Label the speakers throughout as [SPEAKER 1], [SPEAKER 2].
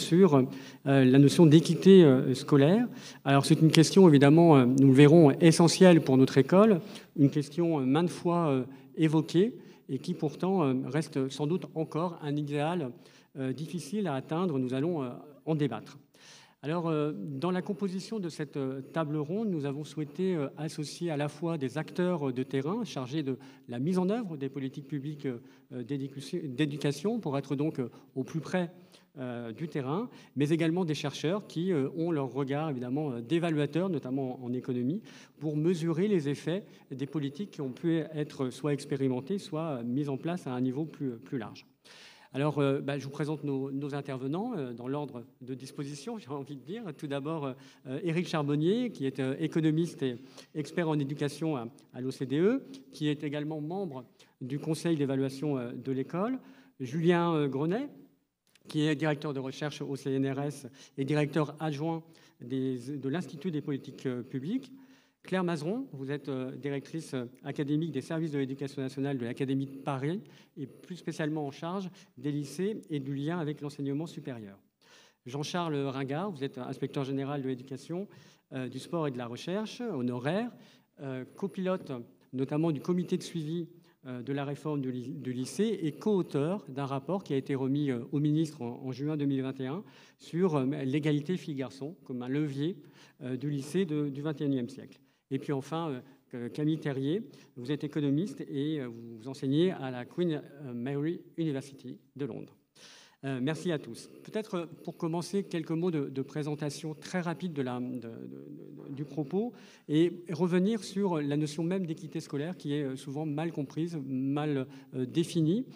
[SPEAKER 1] sur la notion d'équité scolaire. Alors c'est une question évidemment, nous le verrons, essentielle pour notre école, une question maintes fois évoquée et qui pourtant reste sans doute encore un idéal difficile à atteindre. Nous allons en débattre. Alors, dans la composition de cette table ronde, nous avons souhaité associer à la fois des acteurs de terrain chargés de la mise en œuvre des politiques publiques d'éducation pour être donc au plus près du terrain, mais également des chercheurs qui ont leur regard évidemment d'évaluateurs, notamment en économie, pour mesurer les effets des politiques qui ont pu être soit expérimentées, soit mises en place à un niveau plus large. Alors, je vous présente nos intervenants dans l'ordre de disposition, j'ai envie de dire. Tout d'abord, Éric Charbonnier, qui est économiste et expert en éducation à l'OCDE, qui est également membre du Conseil d'évaluation de l'école. Julien Grenet, qui est directeur de recherche au CNRS et directeur adjoint de l'Institut des politiques publiques. Claire Mazeron, vous êtes directrice académique des services de l'éducation nationale de l'Académie de Paris et plus spécialement en charge des lycées et du lien avec l'enseignement supérieur. Jean-Charles Ringard, vous êtes inspecteur général de l'éducation, du sport et de la recherche, honoraire, copilote notamment du comité de suivi de la réforme du lycée et co-auteur d'un rapport qui a été remis au ministre en juin 2021 sur l'égalité filles-garçons comme un levier du lycée du XXIe siècle. Et puis enfin, Camille Terrier, vous êtes économiste et vous enseignez à la Queen Mary University de Londres. Merci à tous. Peut-être pour commencer, quelques mots de présentation très rapide du propos et revenir sur la notion même d'équité scolaire qui est souvent mal comprise, mal définie.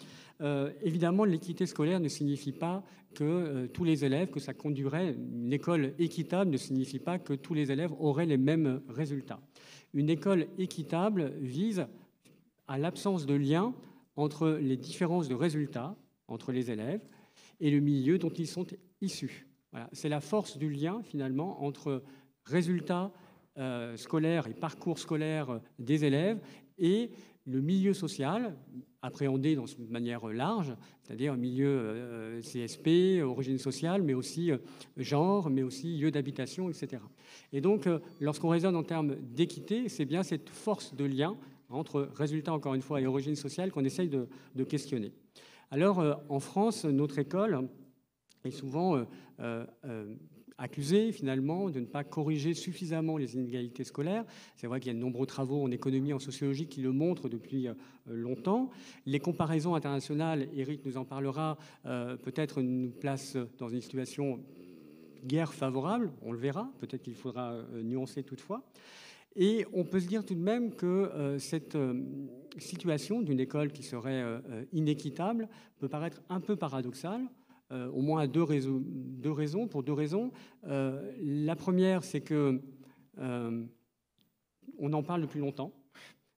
[SPEAKER 1] Évidemment, l'équité scolaire ne signifie pas que tous les élèves, que ça conduirait, une école équitable ne signifie pas que tous les élèves auraient les mêmes résultats. Une école équitable vise à l'absence de lien entre les différences de résultats entre les élèves et le milieu dont ils sont issus. Voilà. C'est la force du lien, finalement, entre résultats scolaires et parcours scolaires des élèves et le milieu social, appréhendé dans une manière large, c'est-à-dire milieu CSP, origine sociale, mais aussi genre, mais aussi lieu d'habitation, etc. Et donc, lorsqu'on raisonne en termes d'équité, c'est bien cette force de lien entre résultats, encore une fois, et origine sociale qu'on essaye de questionner. Alors, en France, notre école est souvent accusée, finalement, de ne pas corriger suffisamment les inégalités scolaires. C'est vrai qu'il y a de nombreux travaux en économie, en sociologie qui le montrent depuis longtemps. Les comparaisons internationales, Éric nous en parlera, peut-être nous placent dans une situation guère favorable, on le verra, peut-être qu'il faudra nuancer toutefois. Et on peut se dire tout de même que cette situation d'une école qui serait inéquitable peut paraître un peu paradoxale, au moins à pour deux raisons. La première, c'est que on en parle depuis longtemps,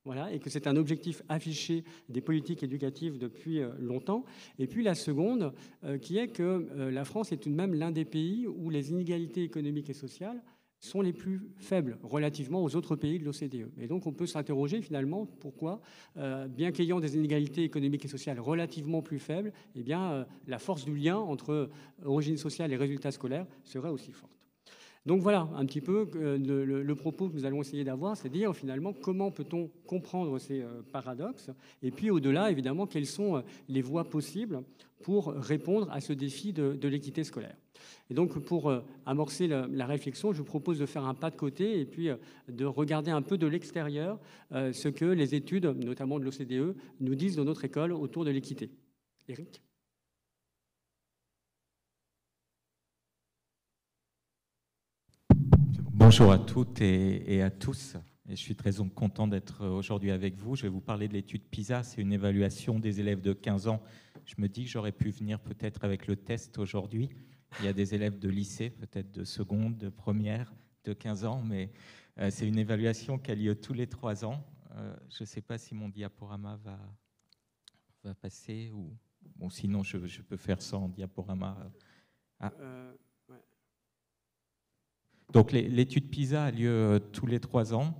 [SPEAKER 1] voilà, et que c'est un objectif affiché des politiques éducatives depuis longtemps. Et puis la seconde, qui est que la France est tout de même l'un des pays où les inégalités économiques et sociales sont les plus faibles relativement aux autres pays de l'OCDE. Et donc on peut s'interroger finalement pourquoi, bien qu'ayant des inégalités économiques et sociales relativement plus faibles, eh bien, la force du lien entre origine sociale et résultats scolaires serait aussi forte. Donc voilà un petit peu le propos que nous allons essayer d'avoir, c'est dire finalement comment peut-on comprendre ces paradoxes et puis au-delà évidemment quelles sont les voies possibles pour répondre à ce défi de l'équité scolaire. Et donc pour amorcer la réflexion, je vous propose de faire un pas de côté et puis de regarder un peu de l'extérieur ce que les études, notamment de l'OCDE, nous disent de notre école autour de l'équité. Éric ?
[SPEAKER 2] Bonjour à toutes et à tous. Et je suis très content d'être aujourd'hui avec vous. Je vais vous parler de l'étude PISA. C'est une évaluation des élèves de 15 ans. Je me dis que j'aurais pu venir peut-être avec le test aujourd'hui. Il y a des élèves de lycée, peut-être de seconde, de première, de 15 ans, mais c'est une évaluation qui a lieu tous les 3 ans. Je ne sais pas si mon diaporama va passer ou bon, sinon je peux faire sans diaporama. Ah. Ouais. Donc l'étude PISA a lieu tous les 3 ans.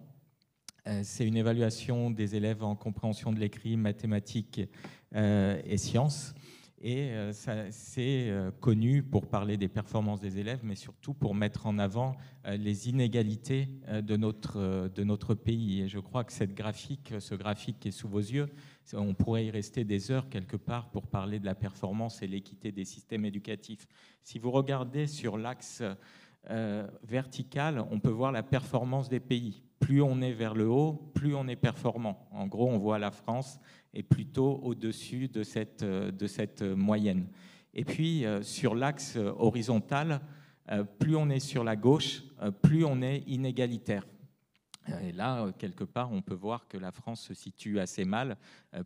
[SPEAKER 2] C'est une évaluation des élèves en compréhension de l'écrit, mathématiques et sciences. Et c'est connu pour parler des performances des élèves, mais surtout pour mettre en avant les inégalités de notre pays. Et je crois que ce graphique qui est sous vos yeux, on pourrait y rester des heures quelque part pour parler de la performance et l'équité des systèmes éducatifs. Si vous regardez sur l'axe vertical, on peut voir la performance des pays. Plus on est vers le haut, plus on est performant. En gros, on voit la France est plutôt au-dessus de cette moyenne. Et puis, sur l'axe horizontal, plus on est sur la gauche, plus on est inégalitaire. Et là, quelque part, on peut voir que la France se situe assez mal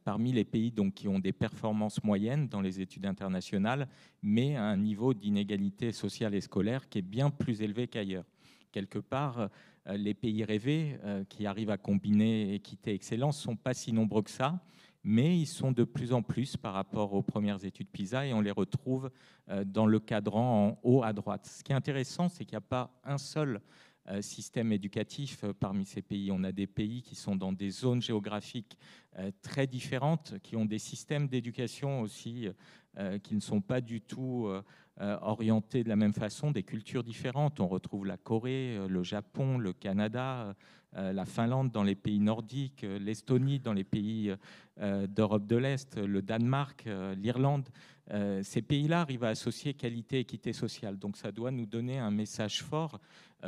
[SPEAKER 2] parmi les pays donc, qui ont des performances moyennes dans les études internationales, mais à un niveau d'inégalité sociale et scolaire qui est bien plus élevé qu'ailleurs. Quelque part, les pays rêvés qui arrivent à combiner équité et excellence ne sont pas si nombreux que ça, mais ils sont de plus en plus par rapport aux premières études PISA et on les retrouve dans le cadran en haut à droite. Ce qui est intéressant, c'est qu'il n'y a pas un seul système éducatif parmi ces pays. On a des pays qui sont dans des zones géographiques très différentes, qui ont des systèmes d'éducation aussi qui ne sont pas du tout orientés de la même façon, des cultures différentes. On retrouve la Corée, le Japon, le Canada, la Finlande dans les pays nordiques, l'Estonie dans les pays d'Europe de l'Est, le Danemark, l'Irlande. Ces pays-là arrivent à associer qualité et équité sociale. Donc ça doit nous donner un message fort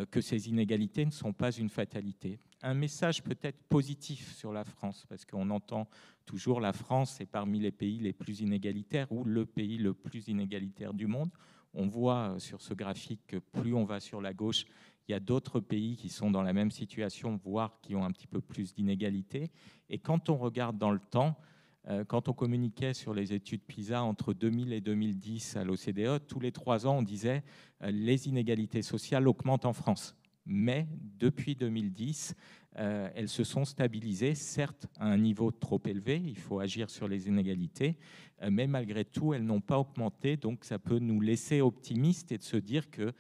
[SPEAKER 2] que ces inégalités ne sont pas une fatalité. Un message peut-être positif sur la France, parce qu'on entend toujours la France est parmi les pays les plus inégalitaires ou le pays le plus inégalitaire du monde. On voit sur ce graphique que plus on va sur la gauche, il y a d'autres pays qui sont dans la même situation, voire qui ont un petit peu plus d'inégalités. Et quand on regarde dans le temps, quand on communiquait sur les études PISA entre 2000 et 2010 à l'OCDE, tous les 3 ans, on disait les inégalités sociales augmentent en France. Mais depuis 2010, elles se sont stabilisées, certes à un niveau trop élevé, il faut agir sur les inégalités, mais malgré tout, elles n'ont pas augmenté. Donc ça peut nous laisser optimistes et de se dire que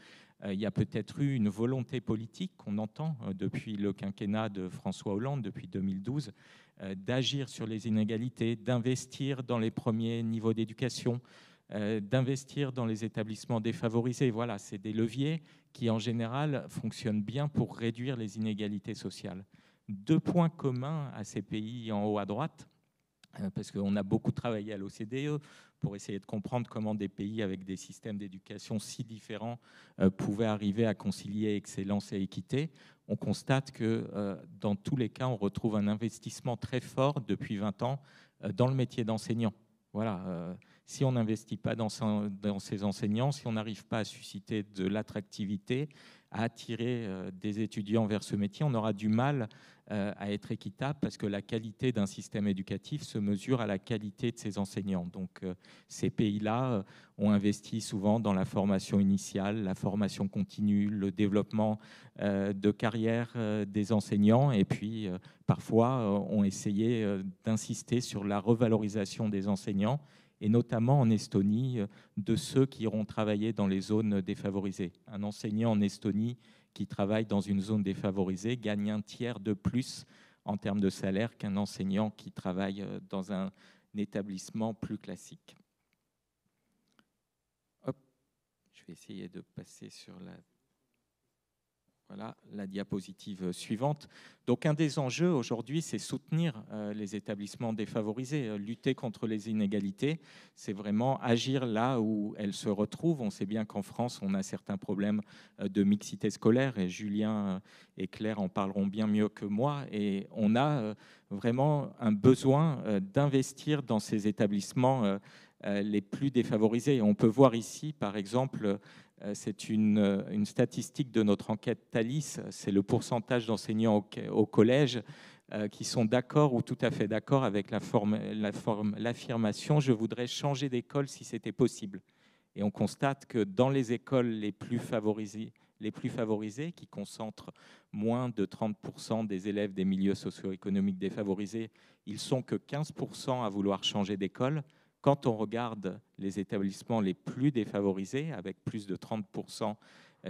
[SPEAKER 2] il y a peut-être eu une volonté politique qu'on entend depuis le quinquennat de François Hollande, depuis 2012, d'agir sur les inégalités, d'investir dans les premiers niveaux d'éducation, d'investir dans les établissements défavorisés. Voilà, c'est des leviers qui, en général, fonctionnent bien pour réduire les inégalités sociales. 2 points communs à ces pays en haut à droite, parce qu'on a beaucoup travaillé à l'OCDE pour essayer de comprendre comment des pays avec des systèmes d'éducation si différents pouvaient arriver à concilier excellence et équité. On constate que dans tous les cas, on retrouve un investissement très fort depuis 20 ans dans le métier d'enseignant. Voilà, si on n'investit pas dans ces enseignants, si on n'arrive pas à susciter de l'attractivité, à attirer des étudiants vers ce métier, on aura du mal à être équitable parce que la qualité d'un système éducatif se mesure à la qualité de ses enseignants. Donc ces pays-là ont investi souvent dans la formation initiale, la formation continue, le développement de carrière des enseignants et puis parfois ont essayé d'insister sur la revalorisation des enseignants et notamment en Estonie, de ceux qui iront travailler dans les zones défavorisées. Un enseignant en Estonie qui travaille dans une zone défavorisée gagne 1/3 de plus en termes de salaire qu'un enseignant qui travaille dans un établissement plus classique. Hop, je vais essayer de passer sur la diapositive suivante. Donc un des enjeux aujourd'hui, c'est soutenir les établissements défavorisés, lutter contre les inégalités. C'est vraiment agir là où elles se retrouvent. On sait bien qu'en France, on a certains problèmes de mixité scolaire et Julien et Claire en parleront bien mieux que moi. Et on a vraiment un besoin d'investir dans ces établissements les plus défavorisés. On peut voir ici, par exemple, c'est une statistique de notre enquête Thalys, c'est le pourcentage d'enseignants au collège qui sont d'accord ou tout à fait d'accord avec l'affirmation « je voudrais changer d'école si c'était possible ». Et on constate que dans les écoles les plus favorisées, qui concentrent moins de 30% des élèves des milieux socio-économiques défavorisés, ils sont que 15% à vouloir changer d'école. Quand on regarde les établissements les plus défavorisés, avec plus de 30%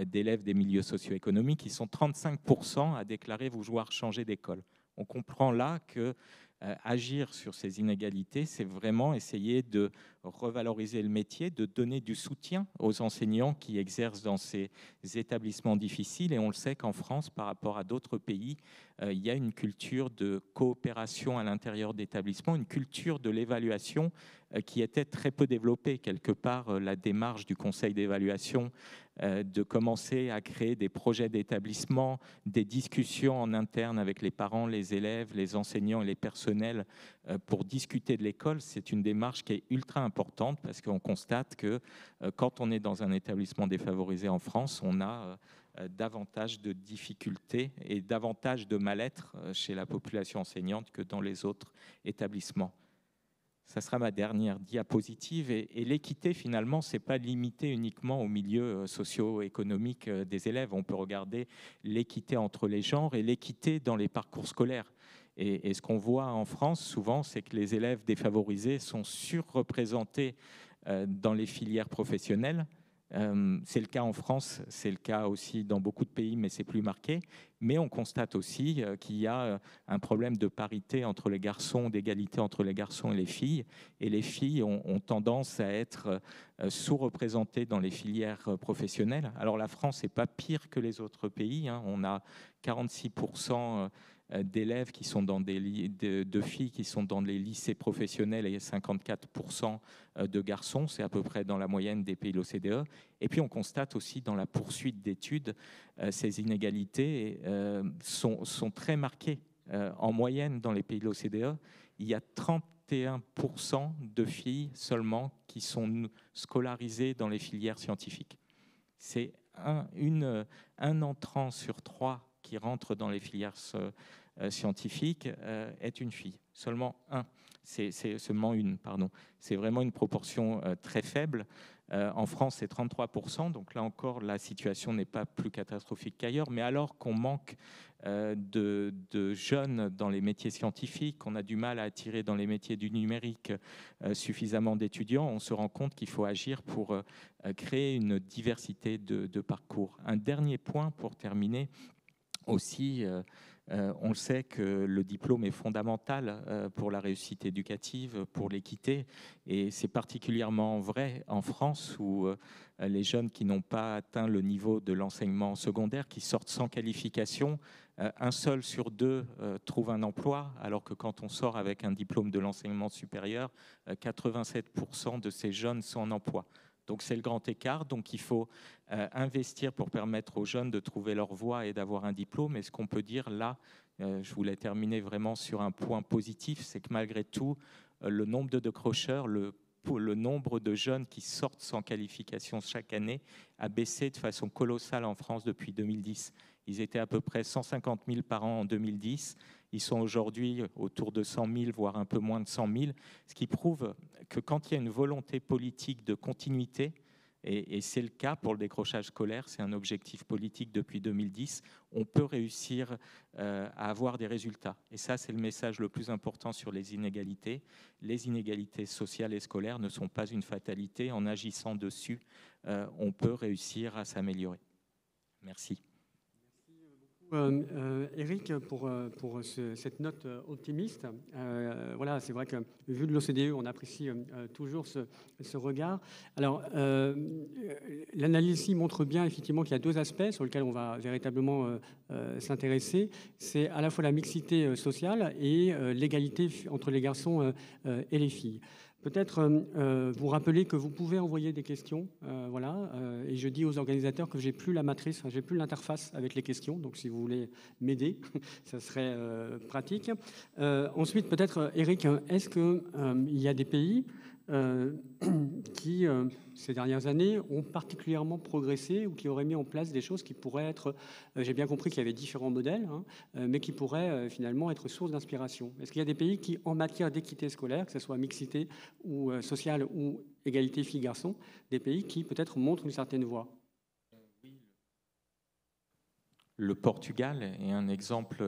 [SPEAKER 2] d'élèves des milieux socio-économiques, ils sont 35% à déclarer vouloir changer d'école. On comprend là que agir sur ces inégalités, c'est vraiment essayer de revaloriser le métier, de donner du soutien aux enseignants qui exercent dans ces établissements difficiles. Et on le sait qu'en France, par rapport à d'autres pays, il y a une culture de coopération à l'intérieur d'établissements, une culture de l'évaluation qui était très peu développée. Quelque part, la démarche du conseil d'évaluation de commencer à créer des projets d'établissement, des discussions en interne avec les parents, les élèves, les enseignants et les personnels pour discuter de l'école, c'est une démarche qui est ultra importante parce qu'on constate que quand on est dans un établissement défavorisé en France, on a davantage de difficultés et davantage de mal-être chez la population enseignante que dans les autres établissements. Ça sera ma dernière diapositive. Et l'équité, finalement, ce n'est pas limité uniquement au milieu socio-économique des élèves. On peut regarder l'équité entre les genres et l'équité dans les parcours scolaires. Et ce qu'on voit en France, souvent, c'est que les élèves défavorisés sont surreprésentés dans les filières professionnelles. C'est le cas en France, c'est le cas aussi dans beaucoup de pays, mais c'est plus marqué. Mais on constate aussi qu'il y a un problème de parité entre les garçons, d'égalité entre les garçons et les filles. Et les filles ont tendance à être sous-représentées dans les filières professionnelles. Alors la France n'est pas pire que les autres pays. On a 46% d'élèves qui sont dans de filles qui sont dans les lycées professionnels et 54% de garçons, c'est à peu près dans la moyenne des pays de l'OCDE. Et puis on constate aussi dans la poursuite d'études, ces inégalités sont très marquées. En moyenne, dans les pays de l'OCDE, il y a 31% de filles seulement qui sont scolarisées dans les filières scientifiques. C'est un entrant sur 3 qui rentre dans les filières scientifiques est une fille. Seulement une, pardon. C'est vraiment une proportion très faible. En France, c'est 33%, donc là encore, la situation n'est pas plus catastrophique qu'ailleurs, mais alors qu'on manque de jeunes dans les métiers scientifiques, qu'on a du mal à attirer dans les métiers du numérique suffisamment d'étudiants, on se rend compte qu'il faut agir pour créer une diversité de parcours. Un dernier point pour terminer aussi, on le sait que le diplôme est fondamental pour la réussite éducative, pour l'équité, et c'est particulièrement vrai en France où les jeunes qui n'ont pas atteint le niveau de l'enseignement secondaire, qui sortent sans qualification, un seul sur 2 trouve un emploi, alors que quand on sort avec un diplôme de l'enseignement supérieur, 87% de ces jeunes sont en emploi. Donc c'est le grand écart, donc il faut investir pour permettre aux jeunes de trouver leur voie et d'avoir un diplôme. Et ce qu'on peut dire là, je voulais terminer vraiment sur un point positif, c'est que malgré tout, le nombre de décrocheurs, le nombre de jeunes qui sortent sans qualification chaque année a baissé de façon colossale en France depuis 2010. Ils étaient à peu près 150 000 par an en 2010. Ils sont aujourd'hui autour de 100 000, voire un peu moins de 100 000, ce qui prouve que quand il y a une volonté politique de continuité, et c'est le cas pour le décrochage scolaire, c'est un objectif politique depuis 2010, on peut réussir à avoir des résultats. Et ça, c'est le message le plus important sur les inégalités. Les inégalités sociales et scolaires ne sont pas une fatalité. En agissant dessus, on peut réussir à s'améliorer. Merci.
[SPEAKER 1] Eric, pour cette note optimiste. Voilà, c'est vrai que vu de l'OCDE, on apprécie toujours ce regard. Alors, l'analyse ici montre bien effectivement qu'il y a 2 aspects sur lesquels on va véritablement s'intéresser. C'est à la fois la mixité sociale et l'égalité entre les garçons et les filles. Peut-être vous rappeler que vous pouvez envoyer des questions, voilà, et je dis aux organisateurs que j'ai plus la matrice, j'ai plus l'interface avec les questions, donc si vous voulez m'aider, ça serait pratique. Ensuite, peut-être, Eric, est-ce qu'il y a des pays qui, ces dernières années, ont particulièrement progressé ou qui auraient mis en place des choses qui pourraient être, j'ai bien compris qu'il y avait différents modèles, mais qui pourraient finalement être source d'inspiration. Est-ce qu'il y a des pays qui, en matière d'équité scolaire, que ce soit mixité ou sociale ou égalité filles-garçons, des pays qui peut-être montrent une certaine voie?
[SPEAKER 2] Le Portugal est un exemple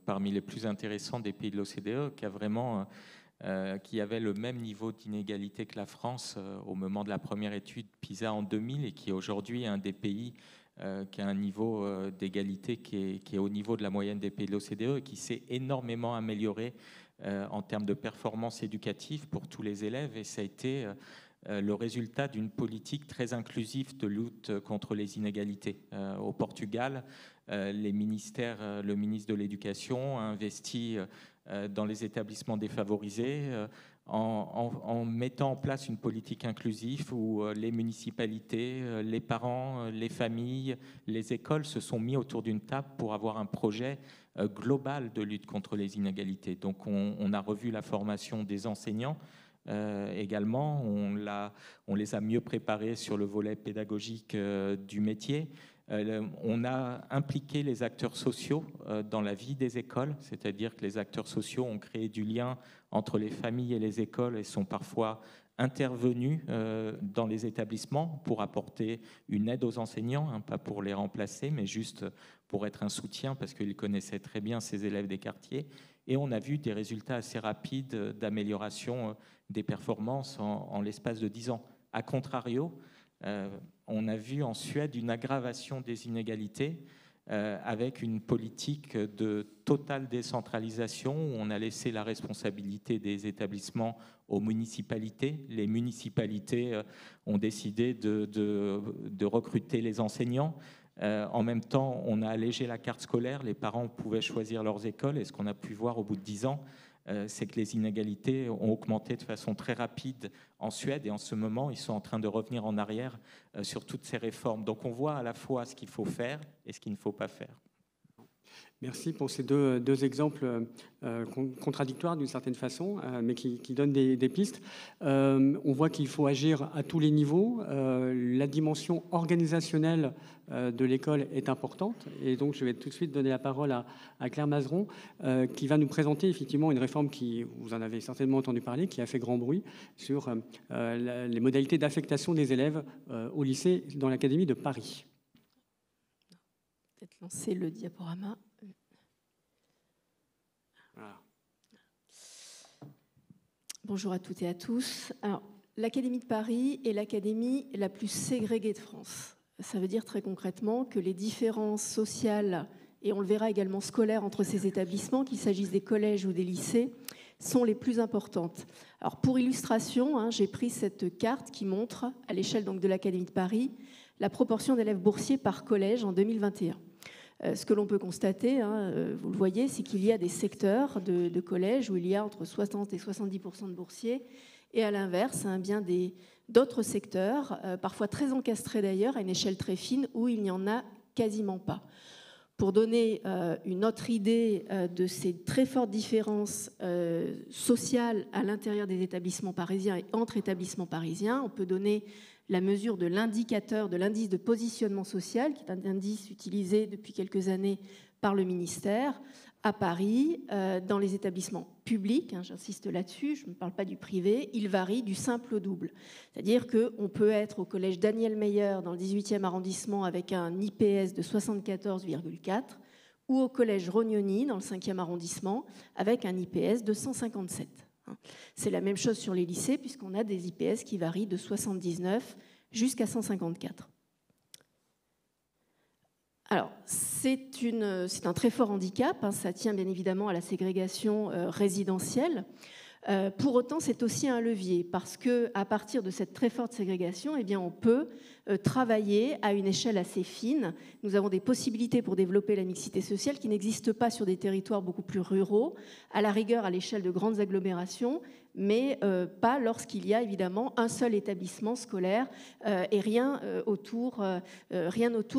[SPEAKER 2] parmi les plus intéressants des pays de l'OCDE qui a vraiment... qui avait le même niveau d'inégalité que la France au moment de la première étude PISA en 2000 et qui aujourd'hui est un des pays qui a un niveau d'égalité qui est au niveau de la moyenne des pays de l'OCDE et qui s'est énormément amélioré en termes de performance éducative pour tous les élèves. Et ça a été le résultat d'une politique très inclusive de lutte contre les inégalités. Au Portugal, le ministre de l'Éducation a investi dans les établissements défavorisés en mettant en place une politique inclusive où les municipalités, les parents, les familles, les écoles se sont mis autour d'une table pour avoir un projet global de lutte contre les inégalités. Donc on a revu la formation des enseignants également, on les a mieux préparés sur le volet pédagogique du métier. On a impliqué les acteurs sociaux dans la vie des écoles, c'est-à-dire que les acteurs sociaux ont créé du lien entre les familles et les écoles et sont parfois intervenus dans les établissements pour apporter une aide aux enseignants, hein, pas pour les remplacer, mais juste pour être un soutien parce qu'ils connaissaient très bien ces élèves des quartiers. Et on a vu des résultats assez rapides d'amélioration des performances en l'espace de 10 ans. A contrario, on a vu en Suède une aggravation des inégalités avec une politique de totale décentralisation où on a laissé la responsabilité des établissements aux municipalités. Les municipalités ont décidé de recruter les enseignants. En même temps, on a allégé la carte scolaire. Les parents pouvaient choisir leurs écoles. Et ce qu'on a pu voir au bout de 10 ans, c'est que les inégalités ont augmenté de façon très rapide en Suède et en ce moment, ils sont en train de revenir en arrière sur toutes ces réformes. Donc on voit à la fois ce qu'il faut faire et ce qu'il ne faut pas faire.
[SPEAKER 1] Merci pour ces deux exemples contradictoires d'une certaine façon, mais qui donnent des pistes. On voit qu'il faut agir à tous les niveaux. La dimension organisationnelle de l'école est importante. Et donc, je vais tout de suite donner la parole à Claire Mazeron, qui va nous présenter effectivement une réforme qui, vous en avez certainement entendu parler, qui a fait grand bruit sur les modalités d'affectation des élèves au lycée dans l'Académie de Paris.
[SPEAKER 3] Peut-être lancer le diaporama.
[SPEAKER 1] Voilà.
[SPEAKER 3] Bonjour à toutes et à tous. Alors, l'Académie de Paris est l'académie la plus ségrégée de France. Ça veut dire très concrètement que les différences sociales, et on le verra également scolaires entre ces établissements, qu'il s'agisse des collèges ou des lycées, sont les plus importantes. Alors, pour illustration, j'ai pris cette carte qui montre, à l'échelle donc de l'Académie de Paris, la proportion d'élèves boursiers par collège en 2021. Ce que l'on peut constater, vous le voyez, c'est qu'il y a des secteurs de collèges où il y a entre 60 et 70% de boursiers, et à l'inverse, bien d'autres secteurs, parfois très encastrés d'ailleurs, à une échelle très fine, où il n'y en a quasiment pas. Pour donner une autre idée de ces très fortes différences sociales à l'intérieur des établissements parisiens et entre établissements parisiens, on peut donner la mesure de l'indicateur, de l'indice de positionnement social, qui est un indice utilisé depuis quelques années par le ministère, à Paris, dans les établissements publics, j'insiste là-dessus, je ne parle pas du privé, il varie du simple au double. C'est-à-dire qu'on peut être au collège Daniel Meyer dans le 18e arrondissement avec un IPS de 74,4 ou au collège Rognoni dans le 5e arrondissement avec un IPS de 157. C'est la même chose sur les lycées puisqu'on a des IPS qui varient de 79 jusqu'à 154. Alors, c'est un très fort handicap, ça tient bien évidemment à la ségrégation résidentielle. Pour autant, c'est aussi un levier parce qu'à partir de cette très forte ségrégation, on peut travailler à une échelle assez fine. Nous avons des possibilités pour développer la mixité sociale qui n'existent pas sur des territoires beaucoup plus ruraux, à la rigueur à l'échelle de grandes agglomérations, mais pas lorsqu'il y a évidemment un seul établissement scolaire et rien autour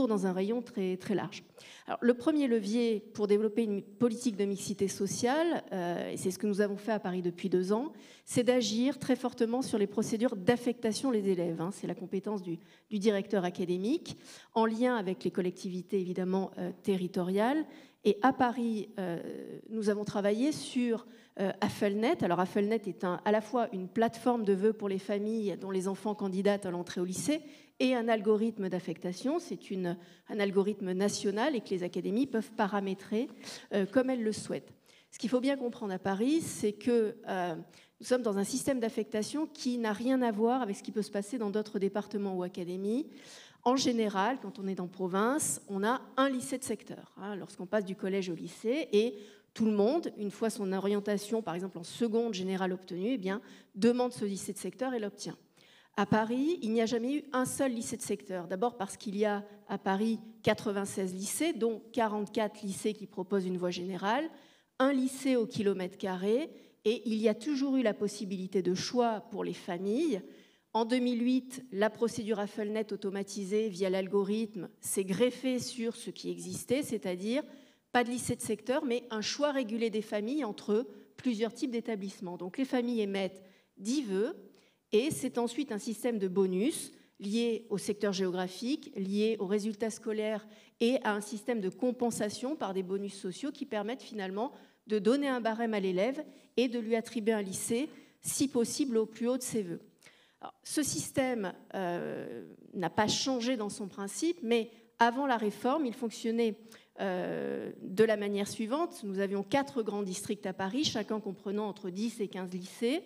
[SPEAKER 3] dans un rayon très, très large. Alors, le premier levier pour développer une politique de mixité sociale, et c'est ce que nous avons fait à Paris depuis 2 ans, c'est d'agir très fortement sur les procédures d'affectation des élèves. C'est la compétence du directeur académique, en lien avec les collectivités évidemment territoriales. Et à Paris, nous avons travaillé sur Affelnet. Alors Affelnet est à la fois une plateforme de vœux pour les familles dont les enfants candidatent à l'entrée au lycée et un algorithme d'affectation. C'est un algorithme national et que les académies peuvent paramétrer comme elles le souhaitent. Ce qu'il faut bien comprendre à Paris, c'est que nous sommes dans un système d'affectation qui n'a rien à voir avec ce qui peut se passer dans d'autres départements ou académies. En général, quand on est en province, on a un lycée de secteur, hein, lorsqu'on passe du collège au lycée, et tout le monde, une fois son orientation, par exemple en seconde générale obtenue, eh bien, demande ce lycée de secteur et l'obtient. À Paris, il n'y a jamais eu un seul lycée de secteur. D'abord parce qu'il y a à Paris 96 lycées, dont 44 lycées qui proposent une voie générale, un lycée au kilomètre carré, et il y a toujours eu la possibilité de choix pour les familles. En 2008, la procédure AFELNET automatisée via l'algorithme s'est greffée sur ce qui existait, c'est-à-dire pas de lycée de secteur, mais un choix régulé des familles entre plusieurs types d'établissements. Donc les familles émettent 10 vœux, et c'est ensuite un système de bonus lié au secteur géographique, lié aux résultats scolaires et à un système de compensation par des bonus sociaux qui permettent finalement de donner un barème à l'élève et de lui attribuer un lycée, si possible au plus haut de ses vœux. Alors, ce système n'a pas changé dans son principe, mais avant la réforme, il fonctionnait de la manière suivante. Nous avions 4 grands districts à Paris, chacun comprenant entre 10 et 15 lycées.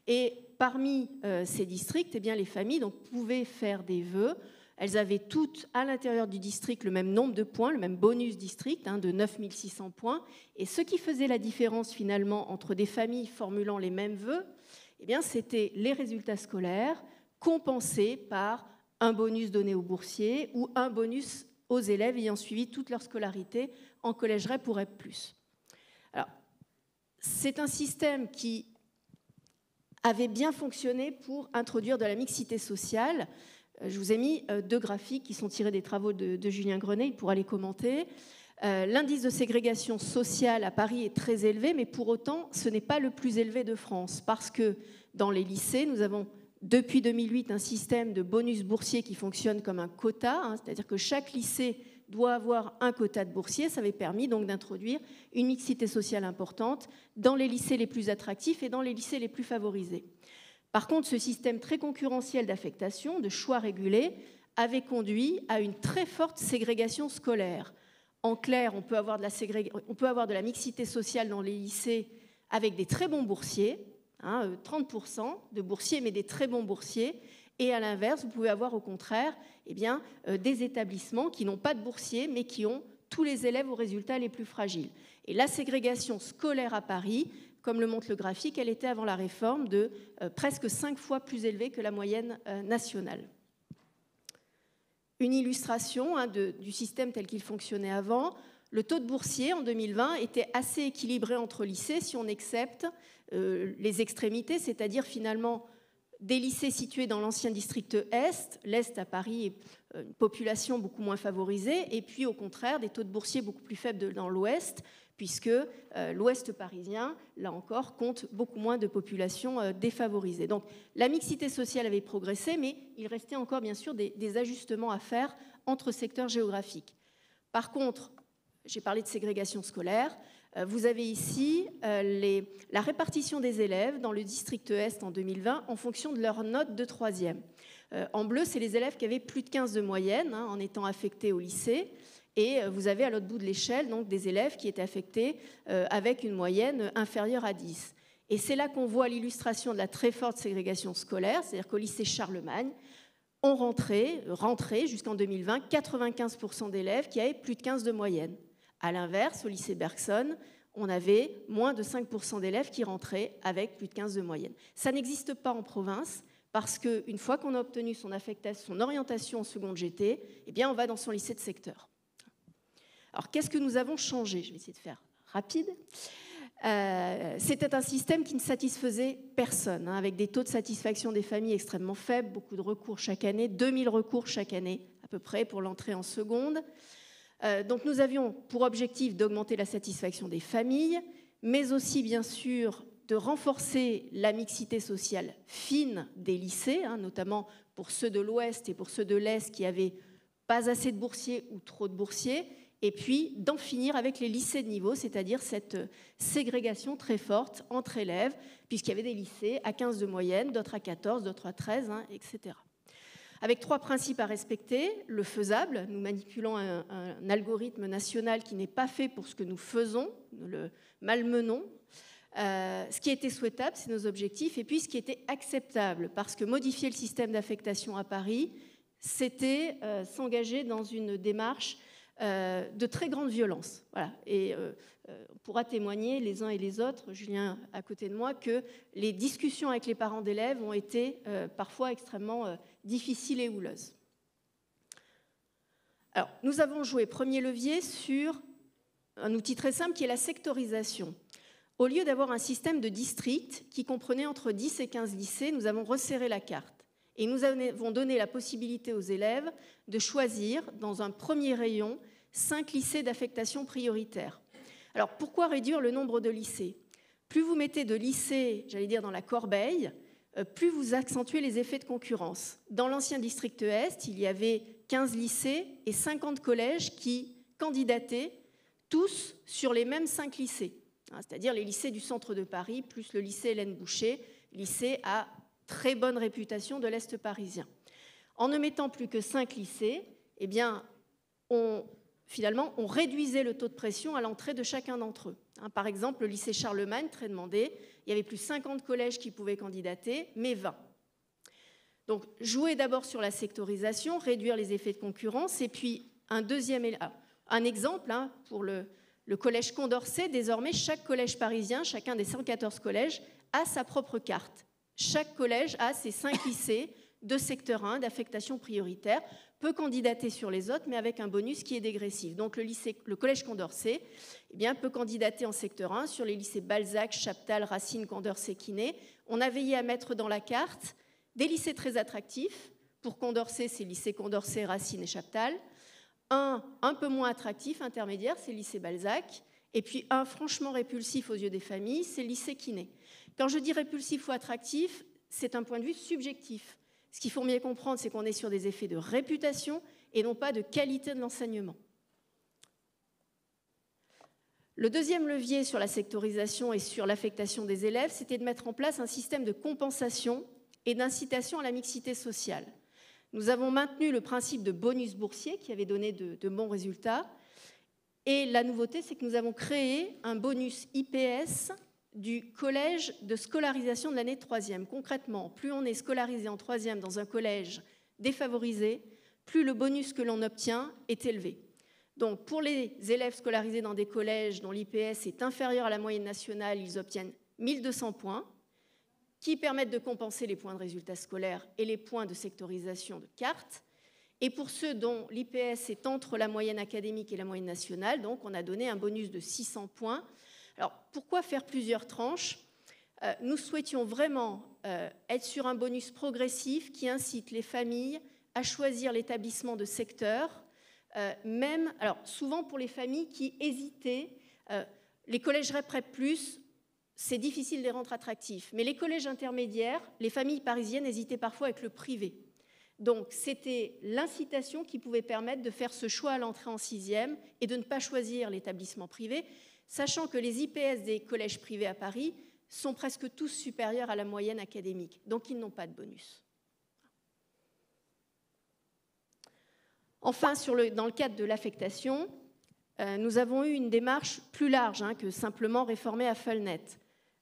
[SPEAKER 3] Et parmi ces districts, eh bien, les familles donc, pouvaient faire des vœux. Elles avaient toutes à l'intérieur du district le même nombre de points, le même bonus district de 9 600 points. Et ce qui faisait la différence finalement entre des familles formulant les mêmes vœux, eh bien, c'était les résultats scolaires compensés par un bonus donné aux boursiers ou un bonus aux élèves ayant suivi toute leur scolarité en collège REP ou REP+. Alors, c'est un système qui avait bien fonctionné pour introduire de la mixité sociale. Je vous ai mis 2 graphiques qui sont tirés des travaux de Julien Grenet, il pourra les commenter. L'indice de ségrégation sociale à Paris est très élevé, mais pour autant, ce n'est pas le plus élevé de France, parce que dans les lycées, nous avons depuis 2008 un système de bonus boursier qui fonctionne comme un quota, c'est-à-dire que chaque lycée doit avoir un quota de boursiers. Ça avait permis donc d'introduire une mixité sociale importante dans les lycées les plus attractifs et dans les lycées les plus favorisés. Par contre, ce système très concurrentiel d'affectation, de choix régulés, avait conduit à une très forte ségrégation scolaire. En clair, on peut avoir de la mixité sociale dans les lycées avec des très bons boursiers, 30% de boursiers, mais des très bons boursiers. Et à l'inverse, vous pouvez avoir au contraire des établissements qui n'ont pas de boursiers, mais qui ont tous les élèves aux résultats les plus fragiles. Et la ségrégation scolaire à Paris, comme le montre le graphique, elle était avant la réforme de presque 5 fois plus élevée que la moyenne nationale. Une illustration du système tel qu'il fonctionnait avant. Le taux de boursiers en 2020 était assez équilibré entre lycées si on accepte les extrémités, c'est-à-dire finalement des lycées situés dans l'ancien district Est, l'Est à Paris est une population beaucoup moins favorisée, et puis au contraire des taux de boursiers beaucoup plus faibles dans l'Ouest, puisque l'Ouest parisien, là encore, compte beaucoup moins de populations défavorisées. Donc la mixité sociale avait progressé, mais il restait encore bien sûr des ajustements à faire entre secteurs géographiques. Par contre, j'ai parlé de ségrégation scolaire. Vous avez ici la répartition des élèves dans le district Est en 2020 en fonction de leur note de 3e. En bleu, c'est les élèves qui avaient plus de 15 de moyenne en étant affectés au lycée. Et vous avez à l'autre bout de l'échelle donc, des élèves qui étaient affectés avec une moyenne inférieure à 10. Et c'est là qu'on voit l'illustration de la très forte ségrégation scolaire, c'est-à-dire qu'au lycée Charlemagne, on rentrait jusqu'en 2020 95% d'élèves qui avaient plus de 15 de moyenne. À l'inverse, au lycée Bergson, on avait moins de 5% d'élèves qui rentraient avec plus de 15 de moyenne. Ça n'existe pas en province parce qu'une fois qu'on a obtenu son orientation en seconde GT, eh bien on va dans son lycée de secteur. Alors qu'est-ce que nous avons changé ? Je vais essayer de faire rapide. C'était un système qui ne satisfaisait personne, avec des taux de satisfaction des familles extrêmement faibles, beaucoup de recours chaque année, 2000 recours chaque année à peu près pour l'entrée en seconde. Donc nous avions pour objectif d'augmenter la satisfaction des familles, mais aussi bien sûr de renforcer la mixité sociale fine des lycées, notamment pour ceux de l'Ouest et pour ceux de l'Est qui n'avaient pas assez de boursiers ou trop de boursiers, et puis d'en finir avec les lycées de niveau, c'est-à-dire cette ségrégation très forte entre élèves, puisqu'il y avait des lycées à 15 de moyenne, d'autres à 14, d'autres à 13, etc. Avec 3 principes à respecter. Le faisable, nous manipulons un algorithme national qui n'est pas fait pour ce que nous faisons, nous le malmenons. Ce qui était souhaitable, c'est nos objectifs, et puis ce qui était acceptable, parce que modifier le système d'affectation à Paris, c'était s'engager dans une démarche de très grande violence. Voilà. Et on pourra témoigner les uns et les autres, Julien à côté de moi, que les discussions avec les parents d'élèves ont été parfois extrêmement difficiles et houleuses. Alors, nous avons joué premier levier sur un outil très simple qui est la sectorisation. Au lieu d'avoir un système de districts qui comprenait entre 10 et 15 lycées, nous avons resserré la carte. Et nous avons donné la possibilité aux élèves de choisir, dans un premier rayon, 5 lycées d'affectation prioritaire. Alors, pourquoi réduire le nombre de lycées? Plus vous mettez de lycées, j'allais dire, dans la corbeille, plus vous accentuez les effets de concurrence. Dans l'ancien district Est, il y avait 15 lycées et 50 collèges qui candidataient tous sur les mêmes 5 lycées, c'est-à-dire les lycées du centre de Paris, plus le lycée Hélène Boucher, lycée à très bonne réputation de l'Est parisien. En ne mettant plus que 5 lycées, eh bien, finalement, on réduisait le taux de pression à l'entrée de chacun d'entre eux. Par exemple, le lycée Charlemagne, très demandé, il y avait plus 50 collèges qui pouvaient candidater, mais 20. Donc, jouer d'abord sur la sectorisation, réduire les effets de concurrence, et puis un exemple pour le collège Condorcet, désormais, chaque collège parisien, chacun des 114 collèges, a sa propre carte. Chaque collège a ses 5 lycées de secteur 1, d'affectation prioritaire, peut candidater sur les autres, mais avec un bonus qui est dégressif. Donc le collège Condorcet peut candidater en secteur 1 sur les lycées Balzac, Chaptal, Racine, Condorcet, Quinet. On a veillé à mettre dans la carte des lycées très attractifs. Pour Condorcet, c'est le lycée Condorcet, Racine et Chaptal. Un peu moins attractif, intermédiaire, c'est le lycée Balzac. Et puis un franchement répulsif aux yeux des familles, c'est le lycée Quinet. Quand je dis répulsif ou attractif, c'est un point de vue subjectif. Ce qu'il faut bien comprendre, c'est qu'on est sur des effets de réputation et non pas de qualité de l'enseignement. Le deuxième levier sur la sectorisation et sur l'affectation des élèves, c'était de mettre en place un système de compensation et d'incitation à la mixité sociale. Nous avons maintenu le principe de bonus boursier qui avait donné de bons résultats. Et la nouveauté, c'est que nous avons créé un bonus IPS du collège de scolarisation de l'année de 3e. Concrètement, plus on est scolarisé en 3e dans un collège défavorisé, plus le bonus que l'on obtient est élevé. Donc, pour les élèves scolarisés dans des collèges dont l'IPS est inférieur à la moyenne nationale, ils obtiennent 1200 points, qui permettent de compenser les points de résultats scolaires et les points de sectorisation de carte. Et pour ceux dont l'IPS est entre la moyenne académique et la moyenne nationale, donc on a donné un bonus de 600 points. Alors, pourquoi faire plusieurs tranches? Nous souhaitions vraiment être sur un bonus progressif qui incite les familles à choisir l'établissement de secteur, alors souvent pour les familles qui hésitaient, les collèges REP plus, c'est difficile de les rendre attractifs, mais les collèges intermédiaires, les familles parisiennes hésitaient parfois avec le privé. Donc, c'était l'incitation qui pouvait permettre de faire ce choix à l'entrée en 6e et de ne pas choisir l'établissement privé, sachant que les IPS des collèges privés à Paris sont presque tous supérieurs à la moyenne académique, donc ils n'ont pas de bonus. Enfin, dans le cadre de l'affectation, nous avons eu une démarche plus large que simplement réformer Affelnet.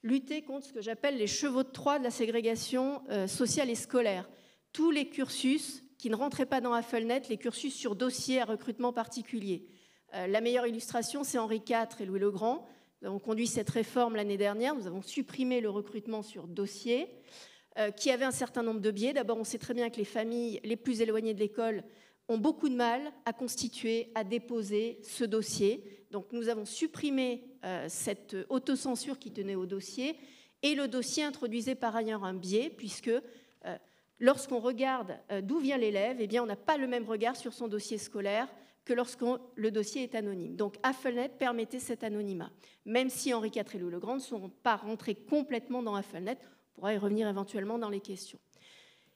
[SPEAKER 3] Lutter contre ce que j'appelle les chevaux de Troie de la ségrégation sociale et scolaire. Tous les cursus qui ne rentraient pas dans Affelnet, les cursus sur dossier à recrutement particulier. La meilleure illustration, c'est Henri IV et Louis le Grand. Nous avons conduit cette réforme l'année dernière. Nous avons supprimé le recrutement sur dossier, qui avait un certain nombre de biais. D'abord, on sait très bien que les familles les plus éloignées de l'école ont beaucoup de mal à constituer, à déposer ce dossier. Donc, nous avons supprimé cette autocensure qui tenait au dossier. Et le dossier introduisait par ailleurs un biais, puisque lorsqu'on regarde d'où vient l'élève, eh bien, on n'a pas le même regard sur son dossier scolaire que lorsque le dossier est anonyme. Donc, Affelnet permettait cet anonymat. Même si Henri IV et Louis le Grand ne sont pas rentrés complètement dans Affelnet, on pourra y revenir éventuellement dans les questions.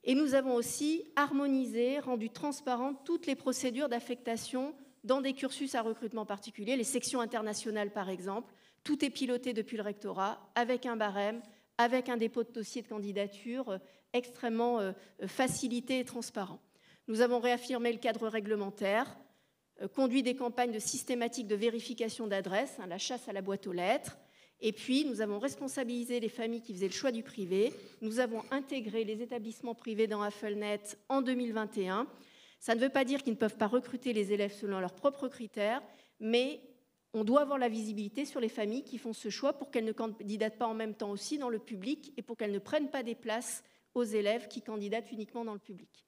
[SPEAKER 3] Et nous avons aussi harmonisé, rendu transparentes toutes les procédures d'affectation dans des cursus à recrutement particulier, les sections internationales par exemple. Tout est piloté depuis le rectorat, avec un barème, avec un dépôt de dossier de candidature extrêmement facilité et transparent. Nous avons réaffirmé le cadre réglementaire, conduit des campagnes de systématique de vérification d'adresse, la chasse à la boîte aux lettres. Et puis, nous avons responsabilisé les familles qui faisaient le choix du privé. Nous avons intégré les établissements privés dans Affelnet en 2021. Ça ne veut pas dire qu'ils ne peuvent pas recruter les élèves selon leurs propres critères, mais on doit avoir la visibilité sur les familles qui font ce choix pour qu'elles ne candidatent pas en même temps aussi dans le public et pour qu'elles ne prennent pas des places aux élèves qui candidatent uniquement dans le public.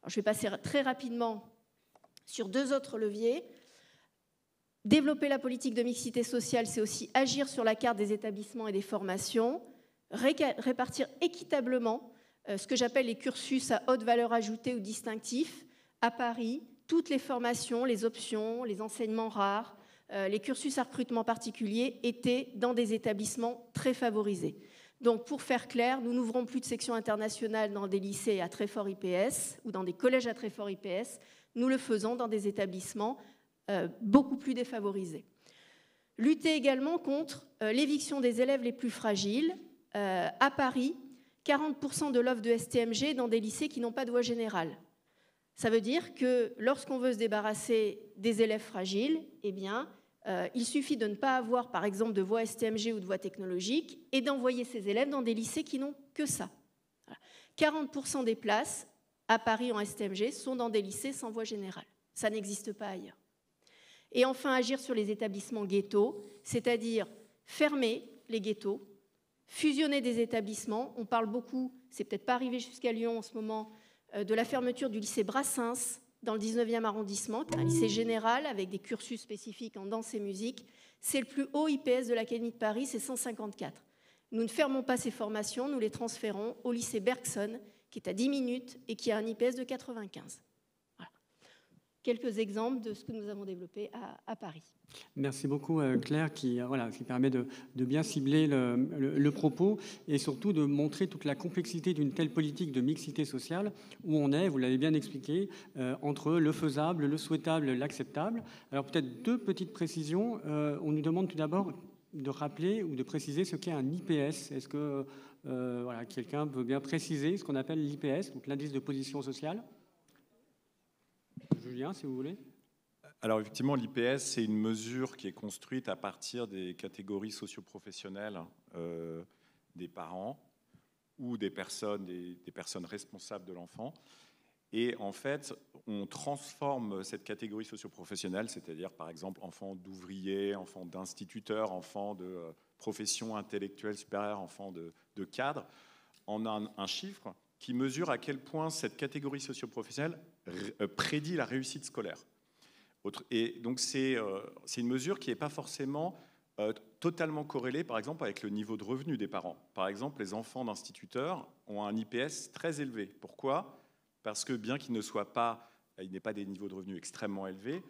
[SPEAKER 3] Alors, je vais passer très rapidement sur 2 autres leviers. Développer la politique de mixité sociale, c'est aussi agir sur la carte des établissements et des formations, répartir équitablement ce que j'appelle les cursus à haute valeur ajoutée ou distinctifs. À Paris, toutes les formations, les options, les enseignements rares, les cursus à recrutement particulier étaient dans des établissements très favorisés. Donc, pour faire clair, nous n'ouvrons plus de sections internationales dans des lycées à très fort IPS ou dans des collèges à très fort IPS. Nous le faisons dans des établissements beaucoup plus défavorisés. Lutter également contre l'éviction des élèves les plus fragiles. À Paris, 40% de l'offre de STMG dans des lycées qui n'ont pas de voie générale. Ça veut dire que lorsqu'on veut se débarrasser des élèves fragiles, eh bien, il suffit de ne pas avoir, par exemple, de voie STMG ou de voie technologique et d'envoyer ces élèves dans des lycées qui n'ont que ça. Voilà. 40% des places à Paris en STMG sont dans des lycées sans voie générale. Ça n'existe pas ailleurs. Et enfin, agir sur les établissements ghettos, c'est-à-dire fermer les ghettos, fusionner des établissements. On parle beaucoup, c'est peut-être pas arrivé jusqu'à Lyon en ce moment, de la fermeture du lycée Brassens dans le 19e arrondissement, un lycée général avec des cursus spécifiques en danse et musique. C'est le plus haut IPS de l'Académie de Paris, c'est 154. Nous ne fermons pas ces formations, nous les transférons au lycée Bergson, qui est à 10 minutes et qui a un IPS de 95. Voilà. Quelques exemples de ce que nous avons développé à Paris.
[SPEAKER 1] Merci beaucoup Claire qui permet de bien cibler le propos et surtout de montrer toute la complexité d'une telle politique de mixité sociale où on est, vous l'avez bien expliqué, entre le faisable, le souhaitable, l'acceptable. Alors peut-être 2 petites précisions. On nous demande tout d'abord de rappeler ou de préciser ce qu'est un IPS. Est-ce que quelqu'un peut bien préciser ce qu'on appelle l'IPS, donc l'indice de position sociale ? Julien, si vous voulez.
[SPEAKER 4] Alors effectivement, l'IPS, c'est une mesure qui est construite à partir des catégories socio-professionnelles des parents ou des personnes responsables de l'enfant. Et en fait, on transforme cette catégorie socio-professionnelle, c'est-à-dire par exemple enfants d'ouvriers, enfants d'instituteurs, enfants de profession intellectuelle supérieure, enfants de cadres, en un chiffre qui mesure à quel point cette catégorie socio-professionnelle prédit la réussite scolaire. Et donc c'est une mesure qui n'est pas forcément totalement corrélée, par exemple, avec le niveau de revenu des parents. Par exemple, les enfants d'instituteurs ont un IPS très élevé. Pourquoi ? Parce que bien qu'ils n'aient pas des niveaux de revenus extrêmement élevés,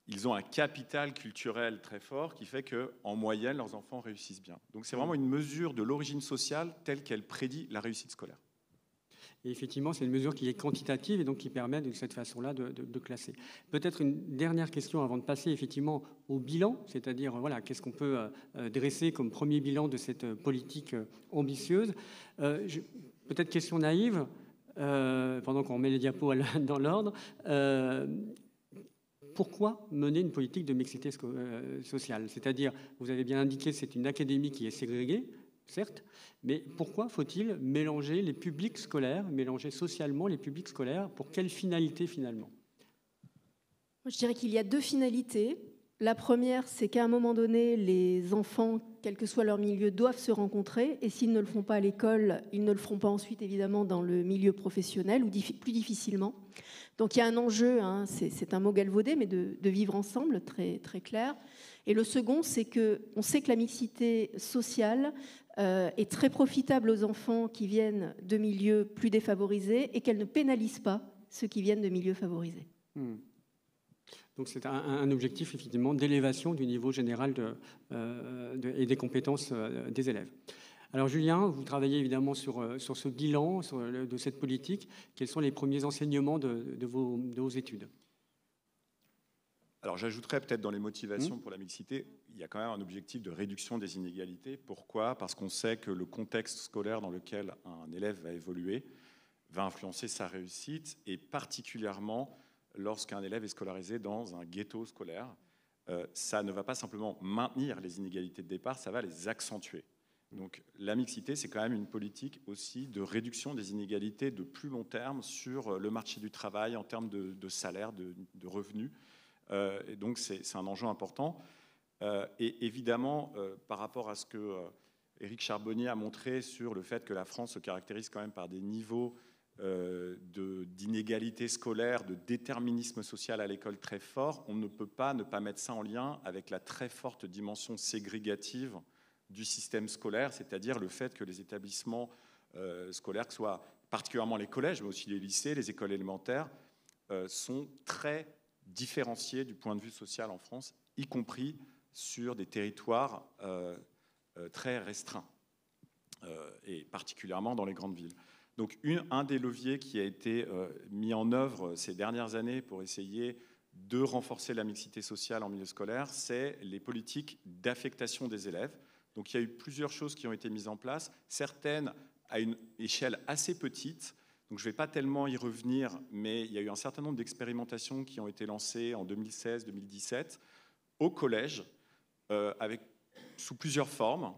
[SPEAKER 4] ils ont un capital culturel très fort qui fait qu'en moyenne, leurs enfants réussissent bien. Donc c'est vraiment une mesure de l'origine sociale telle qu'elle prédit la réussite scolaire.
[SPEAKER 1] Et effectivement, c'est une mesure qui est quantitative et donc qui permet de cette façon-là de classer. Peut-être une dernière question avant de passer effectivement au bilan, c'est-à-dire qu'est-ce qu'on peut dresser comme premier bilan de cette politique ambitieuse. Peut-être question naïve, pendant qu'on met les diapos dans l'ordre. Pourquoi mener une politique de mixité sociale ? C'est-à-dire, vous avez bien indiqué, c'est une académie qui est ségrégée, certes, mais pourquoi faut-il mélanger les publics scolaires, mélanger socialement les publics scolaires ? Pour quelle finalité finalement ?
[SPEAKER 3] Je dirais qu'il y a 2 finalités. La première, c'est qu'à un moment donné, les enfants, quel que soit leur milieu, doivent se rencontrer. Et s'ils ne le font pas à l'école, ils ne le feront pas ensuite, évidemment, dans le milieu professionnel ou plus difficilement. Donc il y a un enjeu, c'est un mot galvaudé, mais de vivre ensemble, très, très clair. Et le second, c'est qu'on sait que la mixité sociale est très profitable aux enfants qui viennent de milieux plus défavorisés et qu'elle ne pénalise pas ceux qui viennent de milieux favorisés.
[SPEAKER 1] Donc c'est un objectif effectivement d'élévation du niveau général et des compétences des élèves. Alors Julien, vous travaillez évidemment sur ce bilan de cette politique. Quels sont les premiers enseignements de vos études ?
[SPEAKER 4] Alors j'ajouterais peut-être dans les motivations pour la mixité, il y a quand même un objectif de réduction des inégalités. Pourquoi ? Parce qu'on sait que le contexte scolaire dans lequel un élève va évoluer va influencer sa réussite, et particulièrement lorsqu'un élève est scolarisé dans un ghetto scolaire, ça ne va pas simplement maintenir les inégalités de départ, ça va les accentuer. Donc la mixité, c'est quand même une politique aussi de réduction des inégalités de plus long terme sur le marché du travail en termes de salaire, de revenus. Et donc c'est un enjeu important. Et évidemment, par rapport à ce que Éric Charbonnier a montré sur le fait que la France se caractérise quand même par des niveaux d'inégalité scolaire, de déterminisme social à l'école très fort, on ne peut pas ne pas mettre ça en lien avec la très forte dimension ségrégative du système scolaire, c'est-à-dire le fait que les établissements scolaires, que ce soit particulièrement les collèges, mais aussi les lycées, les écoles élémentaires, sont très différenciés du point de vue social en France, y compris sur des territoires très restreints, et particulièrement dans les grandes villes. Donc un des leviers qui a été mis en œuvre ces dernières années pour essayer de renforcer la mixité sociale en milieu scolaire, c'est les politiques d'affectation des élèves. Donc il y a eu plusieurs choses qui ont été mises en place, certaines à une échelle assez petite. Donc je ne vais pas tellement y revenir, mais il y a eu un certain nombre d'expérimentations qui ont été lancées en 2016-2017 au collège, sous plusieurs formes.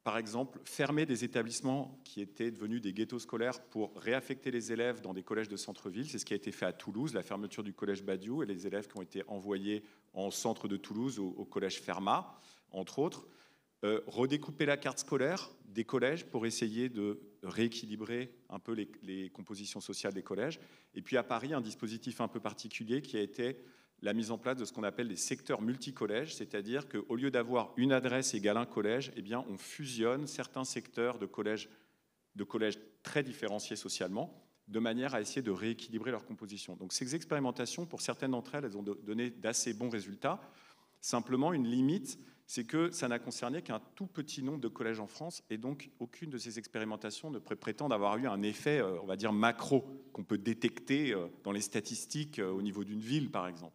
[SPEAKER 4] Par exemple, fermer des établissements qui étaient devenus des ghettos scolaires pour réaffecter les élèves dans des collèges de centre-ville. C'est ce qui a été fait à Toulouse, la fermeture du collège Badiou et les élèves qui ont été envoyés en centre de Toulouse au collège Fermat, entre autres. Redécouper la carte scolaire des collèges pour essayer de rééquilibrer un peu les compositions sociales des collèges. Et puis à Paris, un dispositif un peu particulier qui a été la mise en place de ce qu'on appelle des secteurs multicollèges, c'est-à-dire qu'au lieu d'avoir une adresse égale un collège, eh bien, on fusionne certains secteurs de collèges très différenciés socialement, de manière à essayer de rééquilibrer leur composition. Donc ces expérimentations, pour certaines d'entre elles, elles ont donné d'assez bons résultats. Simplement, une limite, c'est que ça n'a concerné qu'un tout petit nombre de collèges en France, et donc aucune de ces expérimentations ne prétend avoir eu un effet, on va dire, macro, qu'on peut détecter dans les statistiques au niveau d'une ville, par exemple.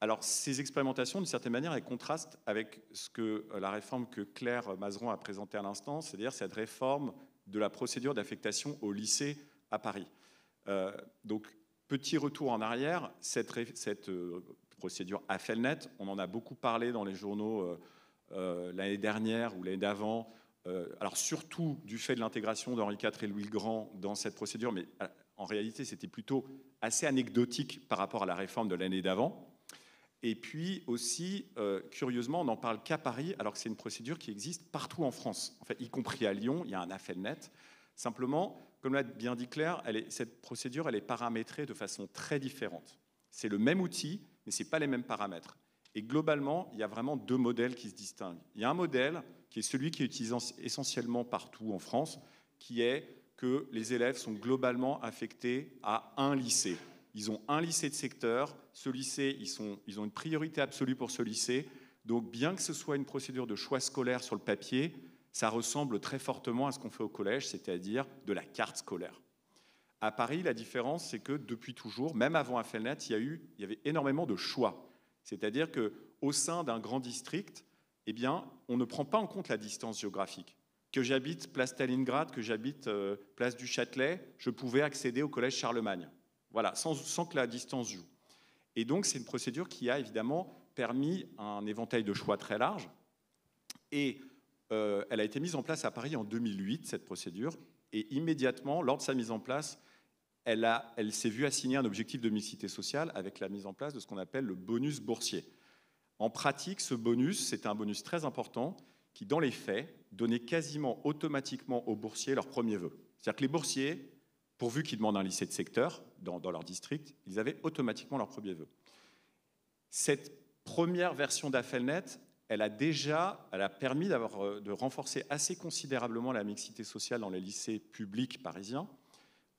[SPEAKER 4] Alors, ces expérimentations, d'une certaine manière, elles contrastent avec ce que la réforme que Claire Mazeron a présentée à l'instant, c'est-à-dire cette réforme de la procédure d'affectation au lycée à Paris. Donc, petit retour en arrière, cette procédure AFELNET, on en a beaucoup parlé dans les journaux l'année dernière ou l'année d'avant, alors surtout du fait de l'intégration d'Henri IV et Louis le Grand dans cette procédure, mais en réalité, c'était plutôt assez anecdotique par rapport à la réforme de l'année d'avant. Et puis aussi, curieusement, on n'en parle qu'à Paris, alors que c'est une procédure qui existe partout en France. En fait, y compris à Lyon, il y a un AFELNET. Simplement, comme l'a bien dit Claire, cette procédure, elle est paramétrée de façon très différente. C'est le même outil, mais ce n'est pas les mêmes paramètres. Et globalement, il y a vraiment deux modèles qui se distinguent. Il y a un modèle qui est celui qui est utilisé essentiellement partout en France, qui est que les élèves sont globalement affectés à un lycée. Ils ont un lycée de secteur. Ce lycée, ils ont une priorité absolue pour ce lycée. Donc, bien que ce soit une procédure de choix scolaire sur le papier, ça ressemble très fortement à ce qu'on fait au collège, c'est-à-dire de la carte scolaire. À Paris, la différence, c'est que depuis toujours, même avant AFELNET, il y avait énormément de choix. C'est-à-dire qu'au sein d'un grand district, eh bien, on ne prend pas en compte la distance géographique. Que j'habite place Stalingrad, que j'habite place du Châtelet, je pouvais accéder au collège Charlemagne. Voilà, sans que la distance joue. Et donc, c'est une procédure qui a évidemment permis un éventail de choix très large. Et elle a été mise en place à Paris en 2008, cette procédure. Et immédiatement, lors de sa mise en place, elle s'est vue assigner un objectif de mixité sociale avec la mise en place de ce qu'on appelle le bonus boursier. En pratique, ce bonus, c'était un bonus très important qui, dans les faits, donnait quasiment automatiquement aux boursiers leur premier vœu. C'est-à-dire que les boursiers, pourvu qu'ils demandent un lycée de secteur dans leur district, ils avaient automatiquement leur premier vœu. Cette première version d'AFELNET, elle a permis de renforcer assez considérablement la mixité sociale dans les lycées publics parisiens.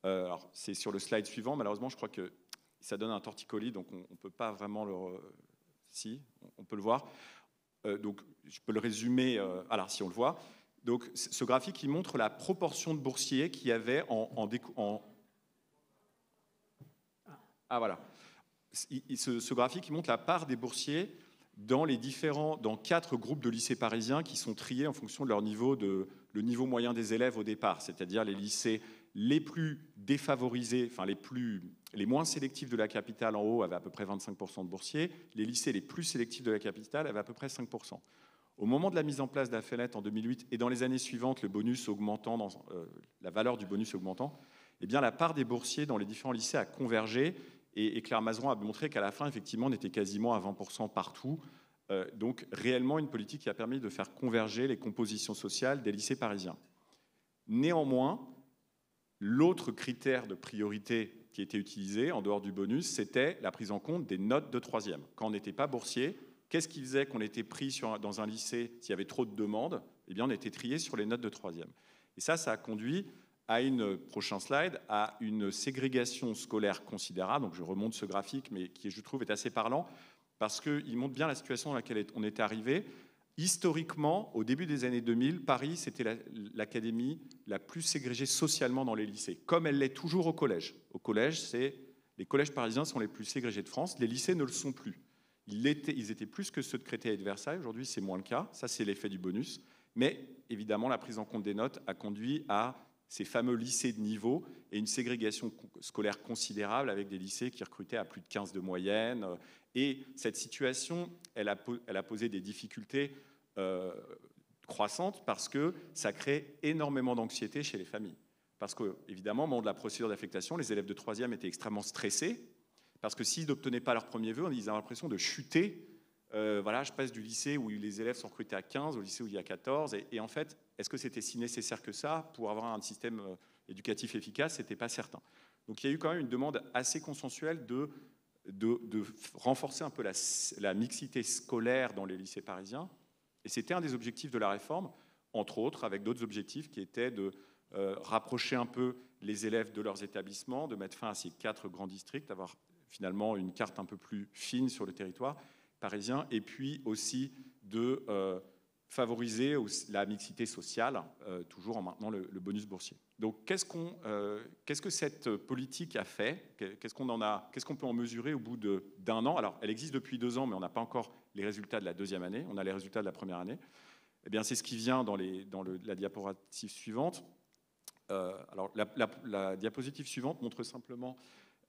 [SPEAKER 4] Alors, c'est sur le slide suivant, malheureusement, je crois que ça donne un torticolis, donc on ne peut pas vraiment le... Si, on peut le voir. Donc, je peux le résumer, alors si on le voit. Donc, ce graphique, il montre la proportion de boursiers qu'il y avait Ah, voilà. Ce graphique, il montre la part des boursiers dans 4 groupes de lycées parisiens qui sont triés en fonction de leur le niveau moyen des élèves au départ, c'est-à-dire les lycées les plus défavorisés, enfin les moins sélectifs de la capitale en haut avaient à peu près 25% de boursiers, les lycées les plus sélectifs de la capitale avaient à peu près 5%. Au moment de la mise en place d'Affelnet en 2008 et dans les années suivantes, le bonus augmentant, la valeur du bonus augmentant, eh bien, la part des boursiers dans les différents lycées a convergé et Claire Mazeron a montré qu'à la fin, effectivement, on était quasiment à 20% partout. Donc, réellement, une politique qui a permis de faire converger les compositions sociales des lycées parisiens. Néanmoins, l'autre critère de priorité qui était utilisé, en dehors du bonus, c'était la prise en compte des notes de troisième. Quand on n'était pas boursier, qu'est-ce qui faisait qu'on était pris dans un lycée s'il y avait trop de demandes? Eh bien, on était trié sur les notes de troisième. Et ça a conduit à prochain slide, à une ségrégation scolaire considérable. Donc, je remonte ce graphique, mais qui, je trouve, est assez parlant, parce qu'il montre bien la situation dans laquelle on était arrivé. Historiquement, au début des années 2000, Paris, c'était l'académie la plus ségrégée socialement dans les lycées, comme elle l'est toujours au collège. Au collège, les collèges parisiens sont les plus ségrégés de France. Les lycées ne le sont plus. Ils étaient plus que ceux de Créteil et de Versailles. Aujourd'hui, c'est moins le cas. Ça, c'est l'effet du bonus. Mais évidemment, la prise en compte des notes a conduit à ces fameux lycées de niveau et une ségrégation scolaire considérable avec des lycées qui recrutaient à plus de 15 de moyenne. Et cette situation, elle a posé des difficultés croissantes parce que ça crée énormément d'anxiété chez les familles. Parce que, évidemment, au moment de la procédure d'affectation, les élèves de 3e étaient extrêmement stressés parce que s'ils n'obtenaient pas leur premier vœu, ils avaient l'impression de chuter. Voilà, je passe du lycée où les élèves sont recrutés à 15 au lycée où il y a 14. Et en fait, est-ce que c'était si nécessaire que ça pour avoir un système éducatif efficace? Ce n'était pas certain. Donc il y a eu quand même une demande assez consensuelle de renforcer un peu la mixité scolaire dans les lycées parisiens. Et c'était un des objectifs de la réforme, entre autres, avec d'autres objectifs qui étaient de rapprocher un peu les élèves de leurs établissements, de mettre fin à ces 4 grands districts, d'avoir finalement une carte un peu plus fine sur le territoire parisien, et puis aussi de favoriser la mixité sociale, toujours en maintenant le bonus boursier. Donc, qu'est-ce que cette politique a fait? Qu'est-ce qu'on peut en mesurer au bout d'un an? Alors, elle existe depuis 2 ans, mais on n'a pas encore les résultats de la 2e année. On a les résultats de la 1re année. Eh bien, c'est ce qui vient dans la diapositive suivante. Alors, la diapositive suivante montre simplement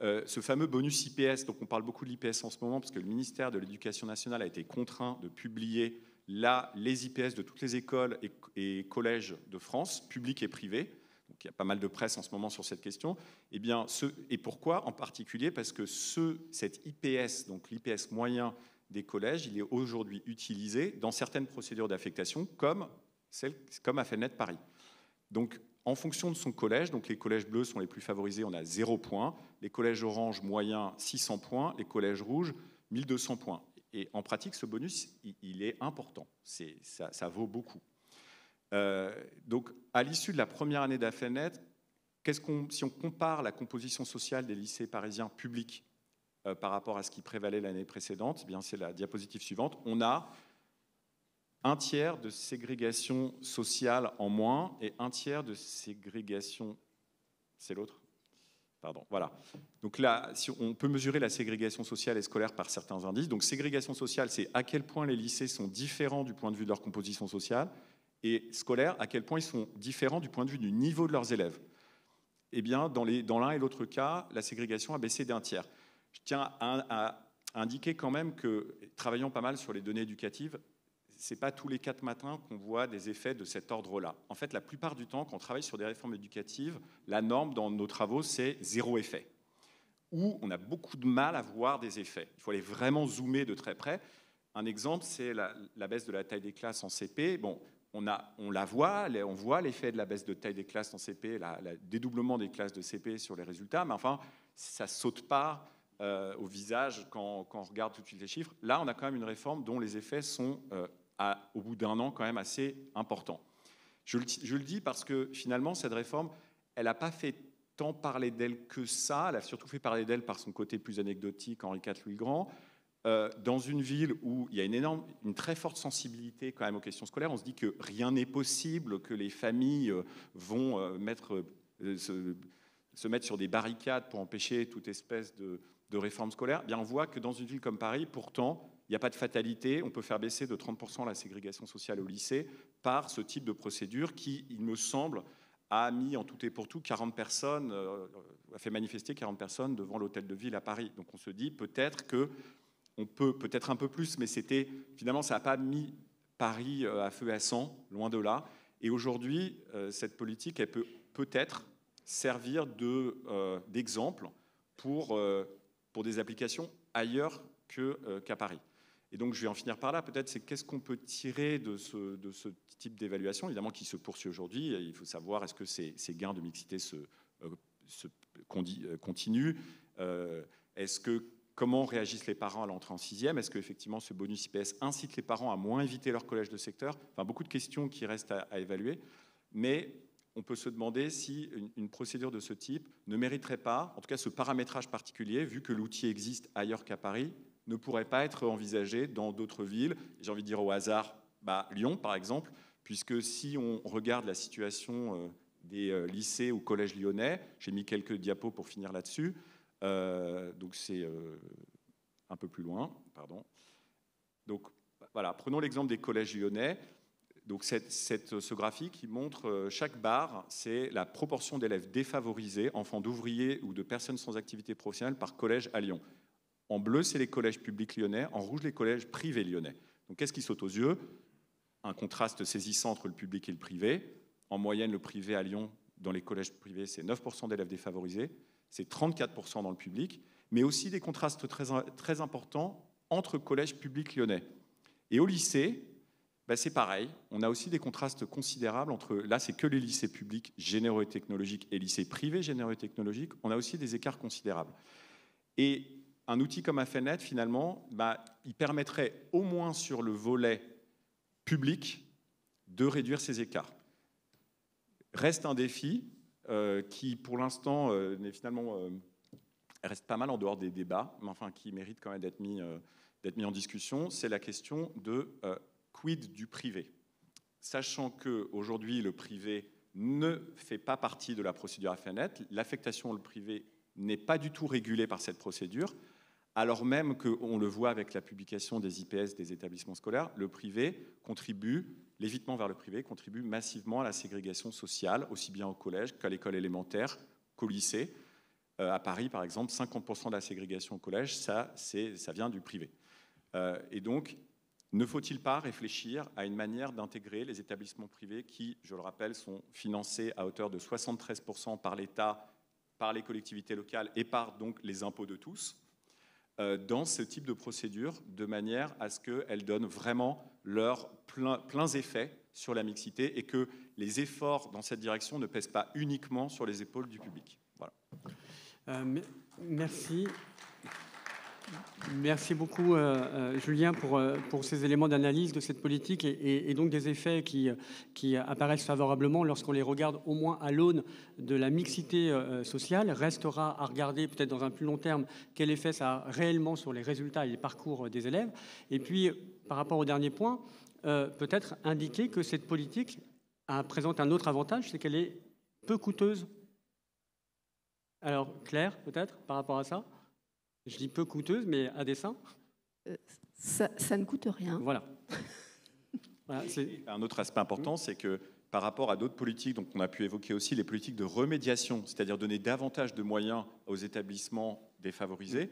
[SPEAKER 4] ce fameux bonus IPS. Donc, on parle beaucoup de l'IPS en ce moment parce que le ministère de l'Éducation nationale a été contraint de publier les IPS de toutes les écoles et collèges de France, publics et privés. Donc, il y a pas mal de presse en ce moment sur cette question. Eh bien, et pourquoi en particulier? Parce que cet IPS, donc l'IPS moyen des collèges, il est aujourd'hui utilisé dans certaines procédures d'affectation, comme Affelnet Paris. Donc, en fonction de son collège, donc les collèges bleus sont les plus favorisés, on a 0 points. Les collèges orange moyens, 600 points. Les collèges rouges, 1200 points. Et en pratique, ce bonus, il est important. Ça vaut beaucoup. Donc, à l'issue de la 1re année d'Affelnet, si on compare la composition sociale des lycées parisiens publics par rapport à ce qui prévalait l'année précédente, eh bien, c'est la diapositive suivante. On a 1/3 de ségrégation sociale en moins et 1/3 de ségrégation... C'est l'autre? Pardon, voilà. Donc là, on peut mesurer la ségrégation sociale et scolaire par certains indices. Donc ségrégation sociale, c'est à quel point les lycées sont différents du point de vue de leur composition sociale, et scolaire, à quel point ils sont différents du point de vue du niveau de leurs élèves. Eh bien, dans l'un et l'autre cas, la ségrégation a baissé d'1/3. Je tiens à indiquer quand même que, travaillant pas mal sur les données éducatives, ce n'est pas tous les 4 matins qu'on voit des effets de cet ordre-là. En fait, la plupart du temps, quand on travaille sur des réformes éducatives, la norme dans nos travaux, c'est 0 effet. Ou on a beaucoup de mal à voir des effets. Il faut aller vraiment zoomer de très près. Un exemple, c'est la baisse de la taille des classes en CP. Bon, on voit l'effet de la baisse de taille des classes en CP, le dédoublement des classes de CP sur les résultats, mais enfin, ça ne saute pas au visage quand on regarde tout de suite les chiffres. Là, on a quand même une réforme dont les effets sont... au bout d'un an, quand même assez important. Je le dis parce que finalement, cette réforme, elle n'a pas fait tant parler d'elle que ça. Elle a surtout fait parler d'elle par son côté plus anecdotique, Henri IV, Louis le Grand. Dans une ville où il y a une très forte sensibilité quand même aux questions scolaires, on se dit que rien n'est possible, que les familles vont se mettre sur des barricades pour empêcher toute espèce de réforme scolaire. Eh bien, on voit que dans une ville comme Paris, pourtant, il n'y a pas de fatalité, on peut faire baisser de 30% la ségrégation sociale au lycée par ce type de procédure qui, il me semble, a mis en tout et pour tout 40 personnes, a fait manifester 40 personnes devant l'hôtel de ville à Paris. Donc on se dit peut-être qu'on peut, peut-être un peu plus, mais finalement ça n'a pas Paris à feu et à sang, loin de là. Et aujourd'hui, cette politique, elle peut peut-être servir d'exemple pour des applications ailleurs qu'à Paris. Et donc, je vais en finir par là. Peut-être, c'est qu'est-ce qu'on peut tirer de ce type d'évaluation, évidemment, qui se poursuit aujourd'hui. Il faut savoir, est-ce que ces gains de mixité continuent Comment réagissent les parents à l'entrée en 6e? Est-ce qu'effectivement, ce bonus IPS incite les parents à moins éviter leur collège de secteur? Enfin, beaucoup de questions qui restent à évaluer. Mais on peut se demander si une procédure de ce type ne mériterait pas, en tout cas ce paramétrage particulier, vu que l'outil existe ailleurs qu'à Paris, ne pourrait pas être envisagé dans d'autres villes. J'ai envie de dire au hasard, Lyon par exemple, puisque si on regarde la situation des lycées ou collèges lyonnais, j'ai mis quelques diapos pour finir là-dessus, donc c'est un peu plus loin, pardon. Donc voilà, prenons l'exemple des collèges lyonnais. Donc ce graphique qui montre chaque barre, c'est la proportion d'élèves défavorisés, enfants d'ouvriers ou de personnes sans activité professionnelle par collège à Lyon. En bleu, c'est les collèges publics lyonnais. En rouge, les collèges privés lyonnais. Donc, qu'est-ce qui saute aux yeux? Un contraste saisissant entre le public et le privé. En moyenne, le privé à Lyon, dans les collèges privés, c'est 9% d'élèves défavorisés. C'est 34% dans le public. Mais aussi des contrastes très importants entre collèges publics lyonnais. Et au lycée, c'est pareil. On a aussi des contrastes considérables entre... Là, c'est que les lycées publics généraux et technologiques et lycées privés généraux et technologiques. On a aussi des écarts considérables. Et un outil comme Affelnet, finalement, il permettrait au moins sur le volet public de réduire ces écarts. Reste un défi qui, pour l'instant, reste pas mal en dehors des débats, mais enfin qui mérite quand même d'être mis en discussion, c'est la question de quid du privé. Sachant qu'aujourd'hui, le privé ne fait pas partie de la procédure Affelnet, l'affectation au privé n'est pas du tout régulée par cette procédure, alors même qu'on le voit avec la publication des IPS des établissements scolaires, le privé contribue, l'évitement vers le privé contribue massivement à la ségrégation sociale, aussi bien au collège qu'à l'école élémentaire, qu'au lycée. À Paris, par exemple, 50% de la ségrégation au collège, ça vient du privé. Et donc, ne faut-il pas réfléchir à une manière d'intégrer les établissements privés qui, je le rappelle, sont financés à hauteur de 73% par l'État, par les collectivités locales et par donc les impôts de tous, dans ce type de procédure, de manière à ce qu'elles donnent vraiment leurs pleins effets sur la mixité et que les efforts dans cette direction ne pèsent pas uniquement sur les épaules du public. Voilà.
[SPEAKER 1] Merci. Merci beaucoup, Julien, pour ces éléments d'analyse de cette politique et donc des effets qui apparaissent favorablement lorsqu'on les regarde au moins à l'aune de la mixité sociale. Restera à regarder peut-être dans un plus long terme quel effet ça a réellement sur les résultats et les parcours des élèves. Et puis, par rapport au dernier point, peut-être indiquer que cette politique présente un autre avantage, c'est qu'elle est peu coûteuse. Alors, Claire, peut-être, par rapport à ça? Je dis peu coûteuse, mais à dessein.
[SPEAKER 3] Ça ne coûte rien.
[SPEAKER 1] Voilà. Voilà,
[SPEAKER 4] un autre aspect important, c'est que par rapport à d'autres politiques, donc on a pu évoquer aussi les politiques de remédiation, c'est-à-dire donner davantage de moyens aux établissements défavorisés,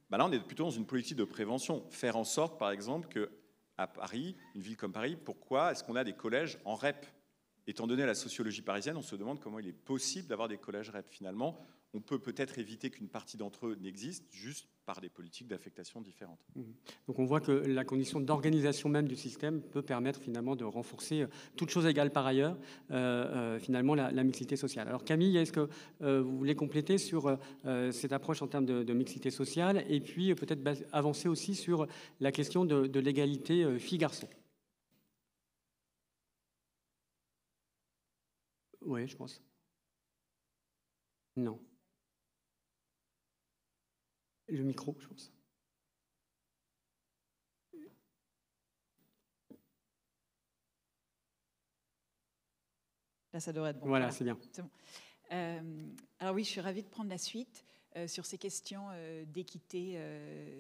[SPEAKER 4] là on est plutôt dans une politique de prévention. Faire en sorte, par exemple, qu'à Paris, une ville comme Paris, pourquoi est-ce qu'on a des collèges en REP? Étant donné la sociologie parisienne, on se demande comment il est possible d'avoir des collèges REP. Finalement, on peut peut-être éviter qu'une partie d'entre eux n'existe juste par des politiques d'affectation différentes.
[SPEAKER 1] Donc on voit que la condition d'organisation même du système peut permettre finalement de renforcer, toutes choses égales par ailleurs, finalement la mixité sociale. Alors Camille, est-ce que vous voulez compléter sur cette approche en termes de mixité sociale et puis peut-être avancer aussi sur la question de l'égalité filles-garçons? Oui, je pense. Non. Le micro, je pense.
[SPEAKER 5] Là, ça devrait être bon.
[SPEAKER 1] Voilà, c'est bien.
[SPEAKER 5] C'est bon. Alors oui, je suis ravie de prendre la suite sur ces questions d'équité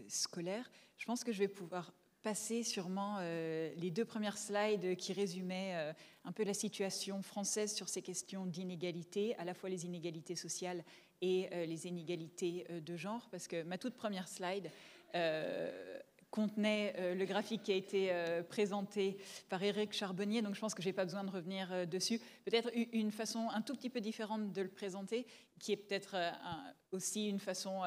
[SPEAKER 5] scolaire. Je pense que je vais pouvoir passer sûrement les deux premières slides qui résumaient un peu la situation française sur ces questions d'inégalité, à la fois les inégalités sociales et les inégalités de genre, parce que ma toute première slide contenait le graphique qui a été présenté par Éric Charbonnier, donc je pense que je n'ai pas besoin de revenir dessus. Peut-être une façon un tout petit peu différente de le présenter, qui est peut-être aussi une façon,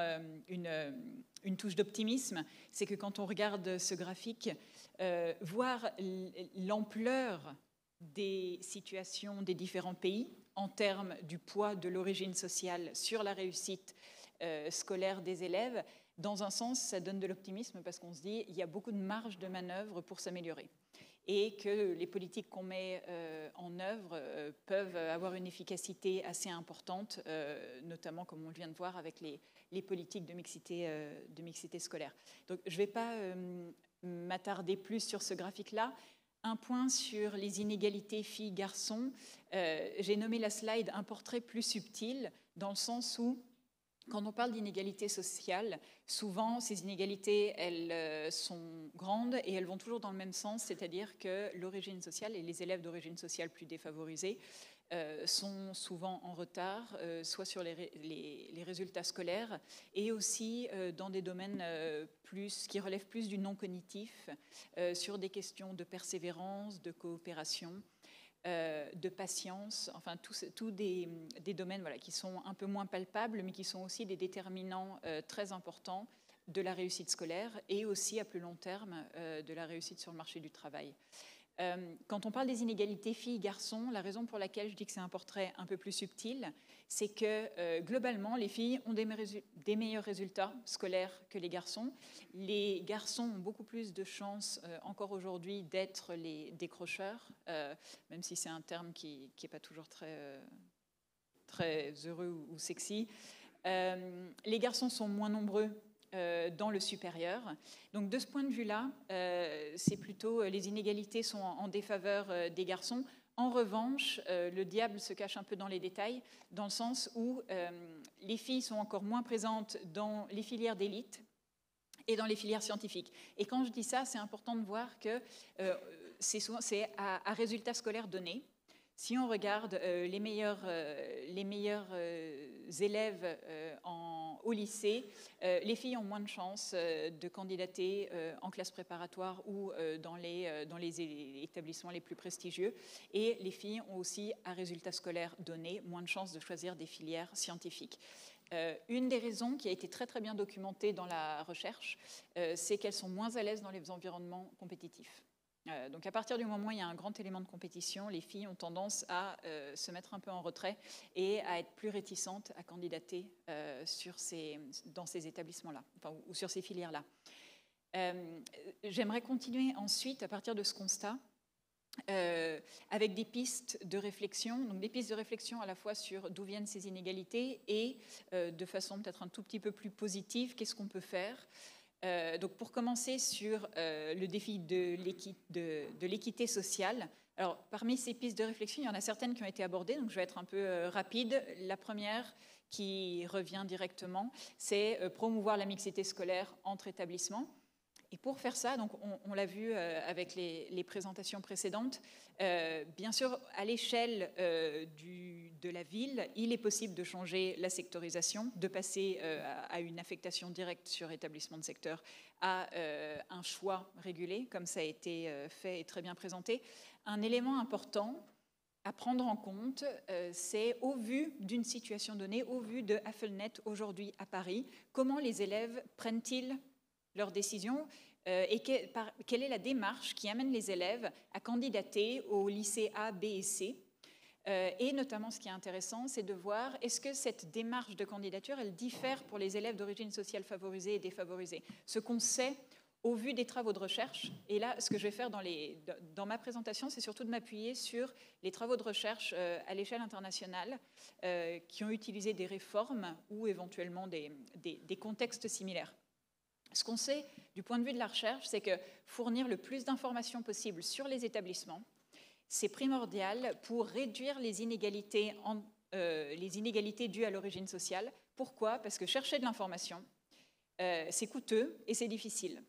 [SPEAKER 5] une touche d'optimisme, c'est que quand on regarde ce graphique, voir l'ampleur des situations des différents pays en termes du poids de l'origine sociale sur la réussite scolaire des élèves, dans un sens, ça donne de l'optimisme parce qu'on se dit qu'il y a beaucoup de marge de manœuvre pour s'améliorer et que les politiques qu'on met en œuvre peuvent avoir une efficacité assez importante, notamment comme on le vient de voir avec les politiques de mixité scolaire. Donc, je ne vais pas m'attarder plus sur ce graphique-là. Un point sur les inégalités filles-garçons. J'ai nommé la slide un portrait plus subtil, dans le sens où, quand on parle d'inégalités sociales, souvent ces inégalités, elles sont grandes et elles vont toujours dans le même sens, c'est-à-dire que l'origine sociale et les élèves d'origine sociale plus défavorisés sont souvent en retard, soit sur les résultats scolaires et aussi dans des domaines qui relèvent plus du non cognitif, sur des questions de persévérance, de coopération, de patience, enfin tous des domaines qui sont un peu moins palpables, mais qui sont aussi des déterminants très importants de la réussite scolaire et aussi à plus long terme de la réussite sur le marché du travail. Quand on parle des inégalités filles-garçons, la raison pour laquelle je dis que c'est un portrait un peu plus subtil, c'est que globalement, les filles ont des meilleurs résultats scolaires que les garçons. Les garçons ont beaucoup plus de chances encore aujourd'hui d'être les décrocheurs, même si c'est un terme qui n'est pas toujours très heureux ou sexy. Les garçons sont moins nombreux dans le supérieur. Donc de ce point de vue-là, c'est plutôt les inégalités sont en défaveur des garçons. En revanche, le diable se cache un peu dans les détails, dans le sens où les filles sont encore moins présentes dans les filières d'élite et dans les filières scientifiques. Et quand je dis ça, c'est important de voir que c'est à résultats scolaires donnés. Si on regarde les meilleurs élèves au lycée, les filles ont moins de chances de candidater en classe préparatoire ou dans les établissements les plus prestigieux. Et les filles ont aussi, à résultats scolaires donnés, moins de chances de choisir des filières scientifiques. Une des raisons qui a été très très bien documentée dans la recherche, c'est qu'elles sont moins à l'aise dans les environnements compétitifs. Donc à partir du moment où il y a un grand élément de compétition, les filles ont tendance à se mettre un peu en retrait et à être plus réticentes à candidater dans ces établissements-là, ou sur ces filières-là. J'aimerais continuer ensuite, à partir de ce constat, avec des pistes de réflexion, donc des pistes de réflexion à la fois sur d'où viennent ces inégalités et de façon peut-être un tout petit peu plus positive, qu'est-ce qu'on peut faire. Donc pour commencer sur le défi de l'équité sociale, alors parmi ces pistes de réflexion, il y en a certaines qui ont été abordées, donc je vais être un peu rapide. La première qui revient directement, c'est promouvoir la mixité scolaire entre établissements. Et pour faire ça, donc on l'a vu avec les présentations précédentes, bien sûr, à l'échelle de la ville, il est possible de changer la sectorisation, de passer à une affectation directe sur établissement de secteur, à un choix régulé, comme ça a été fait et très bien présenté. Un élément important à prendre en compte, c'est au vu d'une situation donnée, au vu de Affelnet aujourd'hui à Paris, comment les élèves prennent-ils leurs décisions et quelle est la démarche qui amène les élèves à candidater au lycée A, B et C. Et notamment, ce qui est intéressant, c'est de voir est-ce que cette démarche de candidature, elle diffère pour les élèves d'origine sociale favorisée et défavorisée. Ce qu'on sait au vu des travaux de recherche, et là, ce que je vais faire dans ma présentation, c'est surtout de m'appuyer sur les travaux de recherche à l'échelle internationale qui ont utilisé des réformes ou éventuellement des contextes similaires. Ce qu'on sait du point de vue de la recherche, c'est que fournir le plus d'informations possible sur les établissements, c'est primordial pour réduire les inégalités dues à l'origine sociale. Pourquoi ? Parce que chercher de l'information, c'est coûteux et c'est difficile.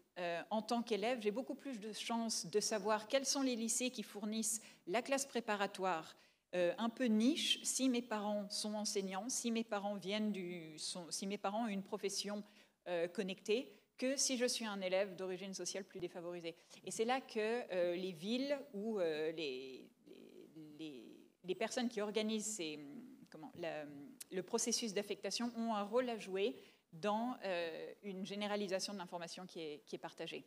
[SPEAKER 5] En tant qu'élève, j'ai beaucoup plus de chances de savoir quels sont les lycées qui fournissent la classe préparatoire un peu niche, si mes parents sont enseignants, si mes parents ont une profession connectée, que si je suis un élève d'origine sociale plus défavorisée. Et c'est là que les villes ou les personnes qui organisent le processus d'affectation ont un rôle à jouer dans une généralisation de l'information qui est partagée.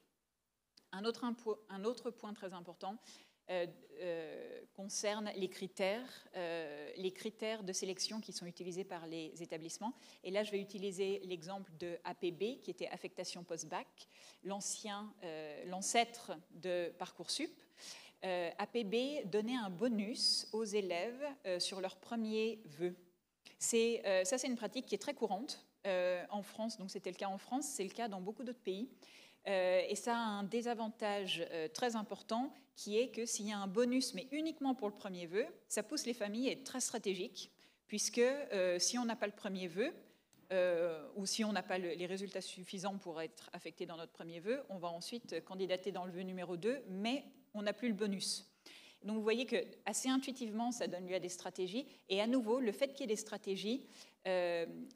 [SPEAKER 5] Un autre point très important concerne les critères de sélection qui sont utilisés par les établissements. Et là, je vais utiliser l'exemple de APB, qui était affectation post-bac, l'ancêtre de Parcoursup. APB donnait un bonus aux élèves sur leur premier vœu. Ça, c'est une pratique qui est très courante en France. Donc, c'était le cas en France, c'est le cas dans beaucoup d'autres pays. Et ça a un désavantage très important qui est que s'il y a un bonus, mais uniquement pour le premier vœu, ça pousse les familles à être très stratégiques, puisque si on n'a pas le premier vœu, ou si on n'a pas les résultats suffisants pour être affecté dans notre premier vœu, on va ensuite candidater dans le vœu numéro 2, mais on n'a plus le bonus. Donc vous voyez que assez intuitivement, ça donne lieu à des stratégies. Et à nouveau, le fait qu'il y ait des stratégies,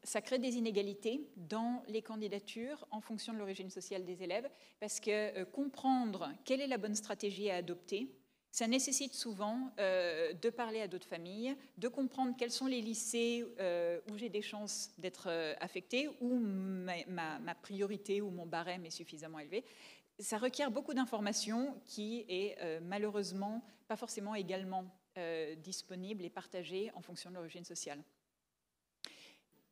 [SPEAKER 5] ça crée des inégalités dans les candidatures en fonction de l'origine sociale des élèves, parce que comprendre quelle est la bonne stratégie à adopter, ça nécessite souvent de parler à d'autres familles, de comprendre quels sont les lycées où j'ai des chances d'être affectée, où ma priorité ou mon barème est suffisamment élevé. Ça requiert beaucoup d'informations qui est malheureusement pas forcément également disponible et partagée en fonction de l'origine sociale.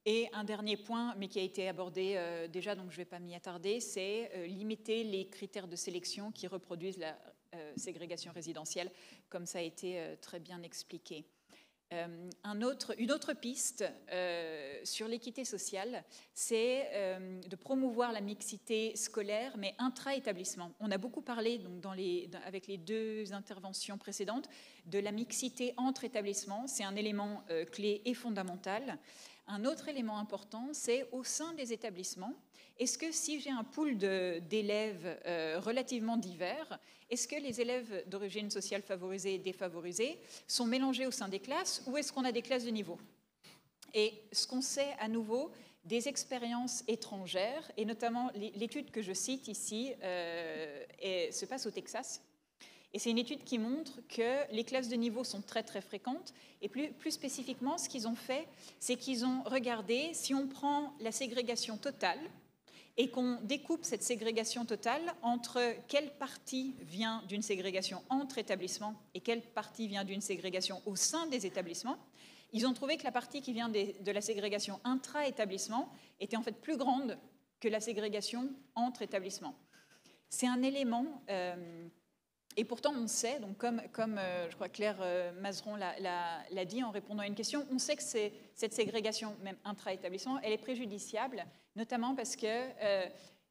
[SPEAKER 5] Et un dernier point, mais qui a été abordé déjà, donc je ne vais pas m'y attarder, c'est limiter les critères de sélection qui reproduisent la ségrégation résidentielle, comme ça a été très bien expliqué. Une autre piste sur l'équité sociale, c'est de promouvoir la mixité scolaire, mais intra-établissement. On a beaucoup parlé, donc, avec les deux interventions précédentes, de la mixité entre établissements. C'est un élément clé et fondamental. Un autre élément important, c'est au sein des établissements. Est-ce que si j'ai un pool d'élèves relativement divers, est-ce que les élèves d'origine sociale favorisée et défavorisée sont mélangés au sein des classes ou est-ce qu'on a des classes de niveau? Et ce qu'on sait à nouveau des expériences étrangères, et notamment l'étude que je cite ici se passe au Texas. Et c'est une étude qui montre que les classes de niveau sont très très fréquentes. Et plus spécifiquement, ce qu'ils ont fait, c'est qu'ils ont regardé si on prend la ségrégation totale et qu'on découpe cette ségrégation totale entre quelle partie vient d'une ségrégation entre établissements et quelle partie vient d'une ségrégation au sein des établissements. Ils ont trouvé que la partie qui vient de la ségrégation intra-établissement était en fait plus grande que la ségrégation entre établissements. C'est un élément... Et pourtant, on sait, donc comme je crois Claire Mazeron l'a dit en répondant à une question, on sait que cette ségrégation, même intra-établissement, elle est préjudiciable, notamment parce que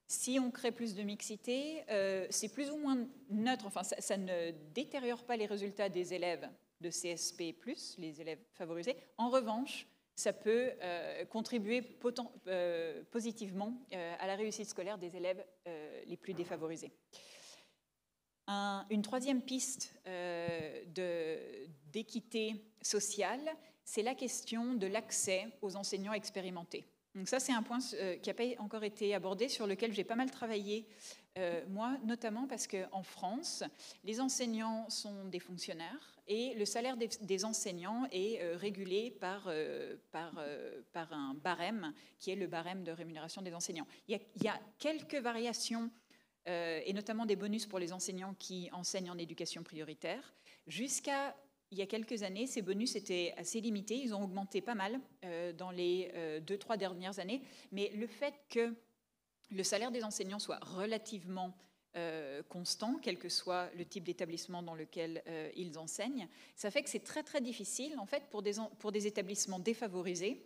[SPEAKER 5] si on crée plus de mixité, c'est plus ou moins neutre, enfin ça ne détériore pas les résultats des élèves de CSP+, les élèves favorisés. En revanche, ça peut contribuer positivement à la réussite scolaire des élèves les plus défavorisés. Une troisième piste d'équité sociale, c'est la question de l'accès aux enseignants expérimentés. Donc ça, c'est un point qui n'a pas encore été abordé, sur lequel j'ai pas mal travaillé, moi, notamment parce qu'en France, les enseignants sont des fonctionnaires et le salaire des enseignants est régulé par un barème, qui est le barème de rémunération des enseignants. Il y a quelques variations et notamment des bonus pour les enseignants qui enseignent en éducation prioritaire. Jusqu'à il y a quelques années, ces bonus étaient assez limités. Ils ont augmenté pas mal dans les 2-3 dernières années. Mais le fait que le salaire des enseignants soit relativement constant, quel que soit le type d'établissement dans lequel ils enseignent, ça fait que c'est très très difficile en fait pour des établissements défavorisés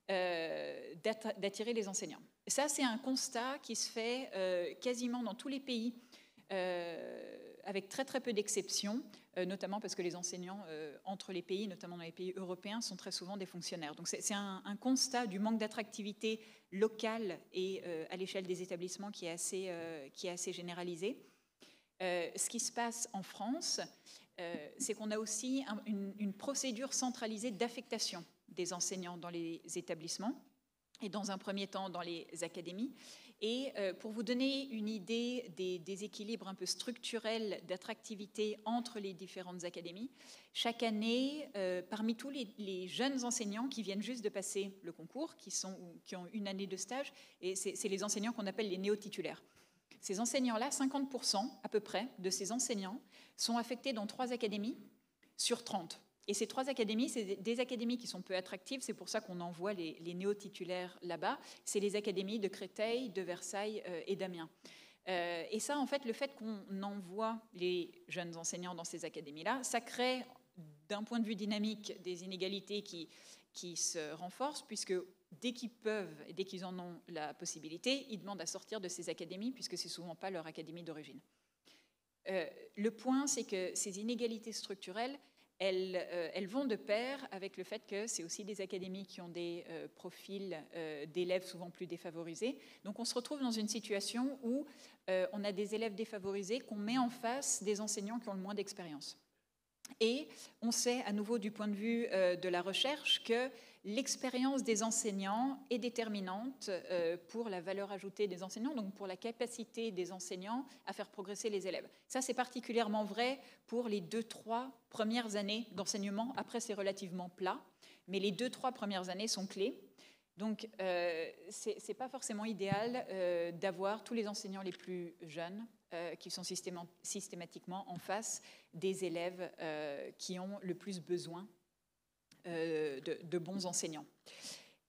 [SPEAKER 5] d'attirer les enseignants. Ça, c'est un constat qui se fait quasiment dans tous les pays, avec très très peu d'exceptions, notamment parce que les enseignants entre les pays, notamment dans les pays européens, sont très souvent des fonctionnaires. Donc c'est un constat du manque d'attractivité locale et à l'échelle des établissements qui est assez généralisé. Ce qui se passe en France, c'est qu'on a aussi une procédure centralisée d'affectation des enseignants dans les établissements et dans un premier temps dans les académies. Et pour vous donner une idée des déséquilibres un peu structurels d'attractivité entre les différentes académies, chaque année, parmi tous les jeunes enseignants qui viennent juste de passer le concours, qui ont une année de stage, et c'est les enseignants qu'on appelle les néo-titulaires. Ces enseignants-là, 50% à peu près de ces enseignants sont affectés dans 3 académies sur 30. Et ces 3 académies, c'est des académies qui sont peu attractives, c'est pour ça qu'on envoie les néo-titulaires là-bas. C'est les académies de Créteil, de Versailles et d'Amiens. Et ça, en fait, le fait qu'on envoie les jeunes enseignants dans ces académies-là, ça crée, d'un point de vue dynamique, des inégalités qui se renforcent, puisque dès qu'ils peuvent et dès qu'ils en ont la possibilité, ils demandent à sortir de ces académies, puisque c'est souvent pas leur académie d'origine. Le point, c'est que ces inégalités structurelles, elles vont de pair avec le fait que c'est aussi des académies qui ont des profils d'élèves souvent plus défavorisés. Donc on se retrouve dans une situation où on a des élèves défavorisés qu'on met en face des enseignants qui ont le moins d'expérience. Et on sait à nouveau du point de vue de la recherche que l'expérience des enseignants est déterminante pour la valeur ajoutée des enseignants, donc pour la capacité des enseignants à faire progresser les élèves. Ça, c'est particulièrement vrai pour les 2-3 premières années d'enseignement. Après, c'est relativement plat, mais les 2-3 premières années sont clés. Donc, ce n'est pas forcément idéal d'avoir tous les enseignants les plus jeunes qui sont systématiquement en face des élèves qui ont le plus besoin de bons enseignants.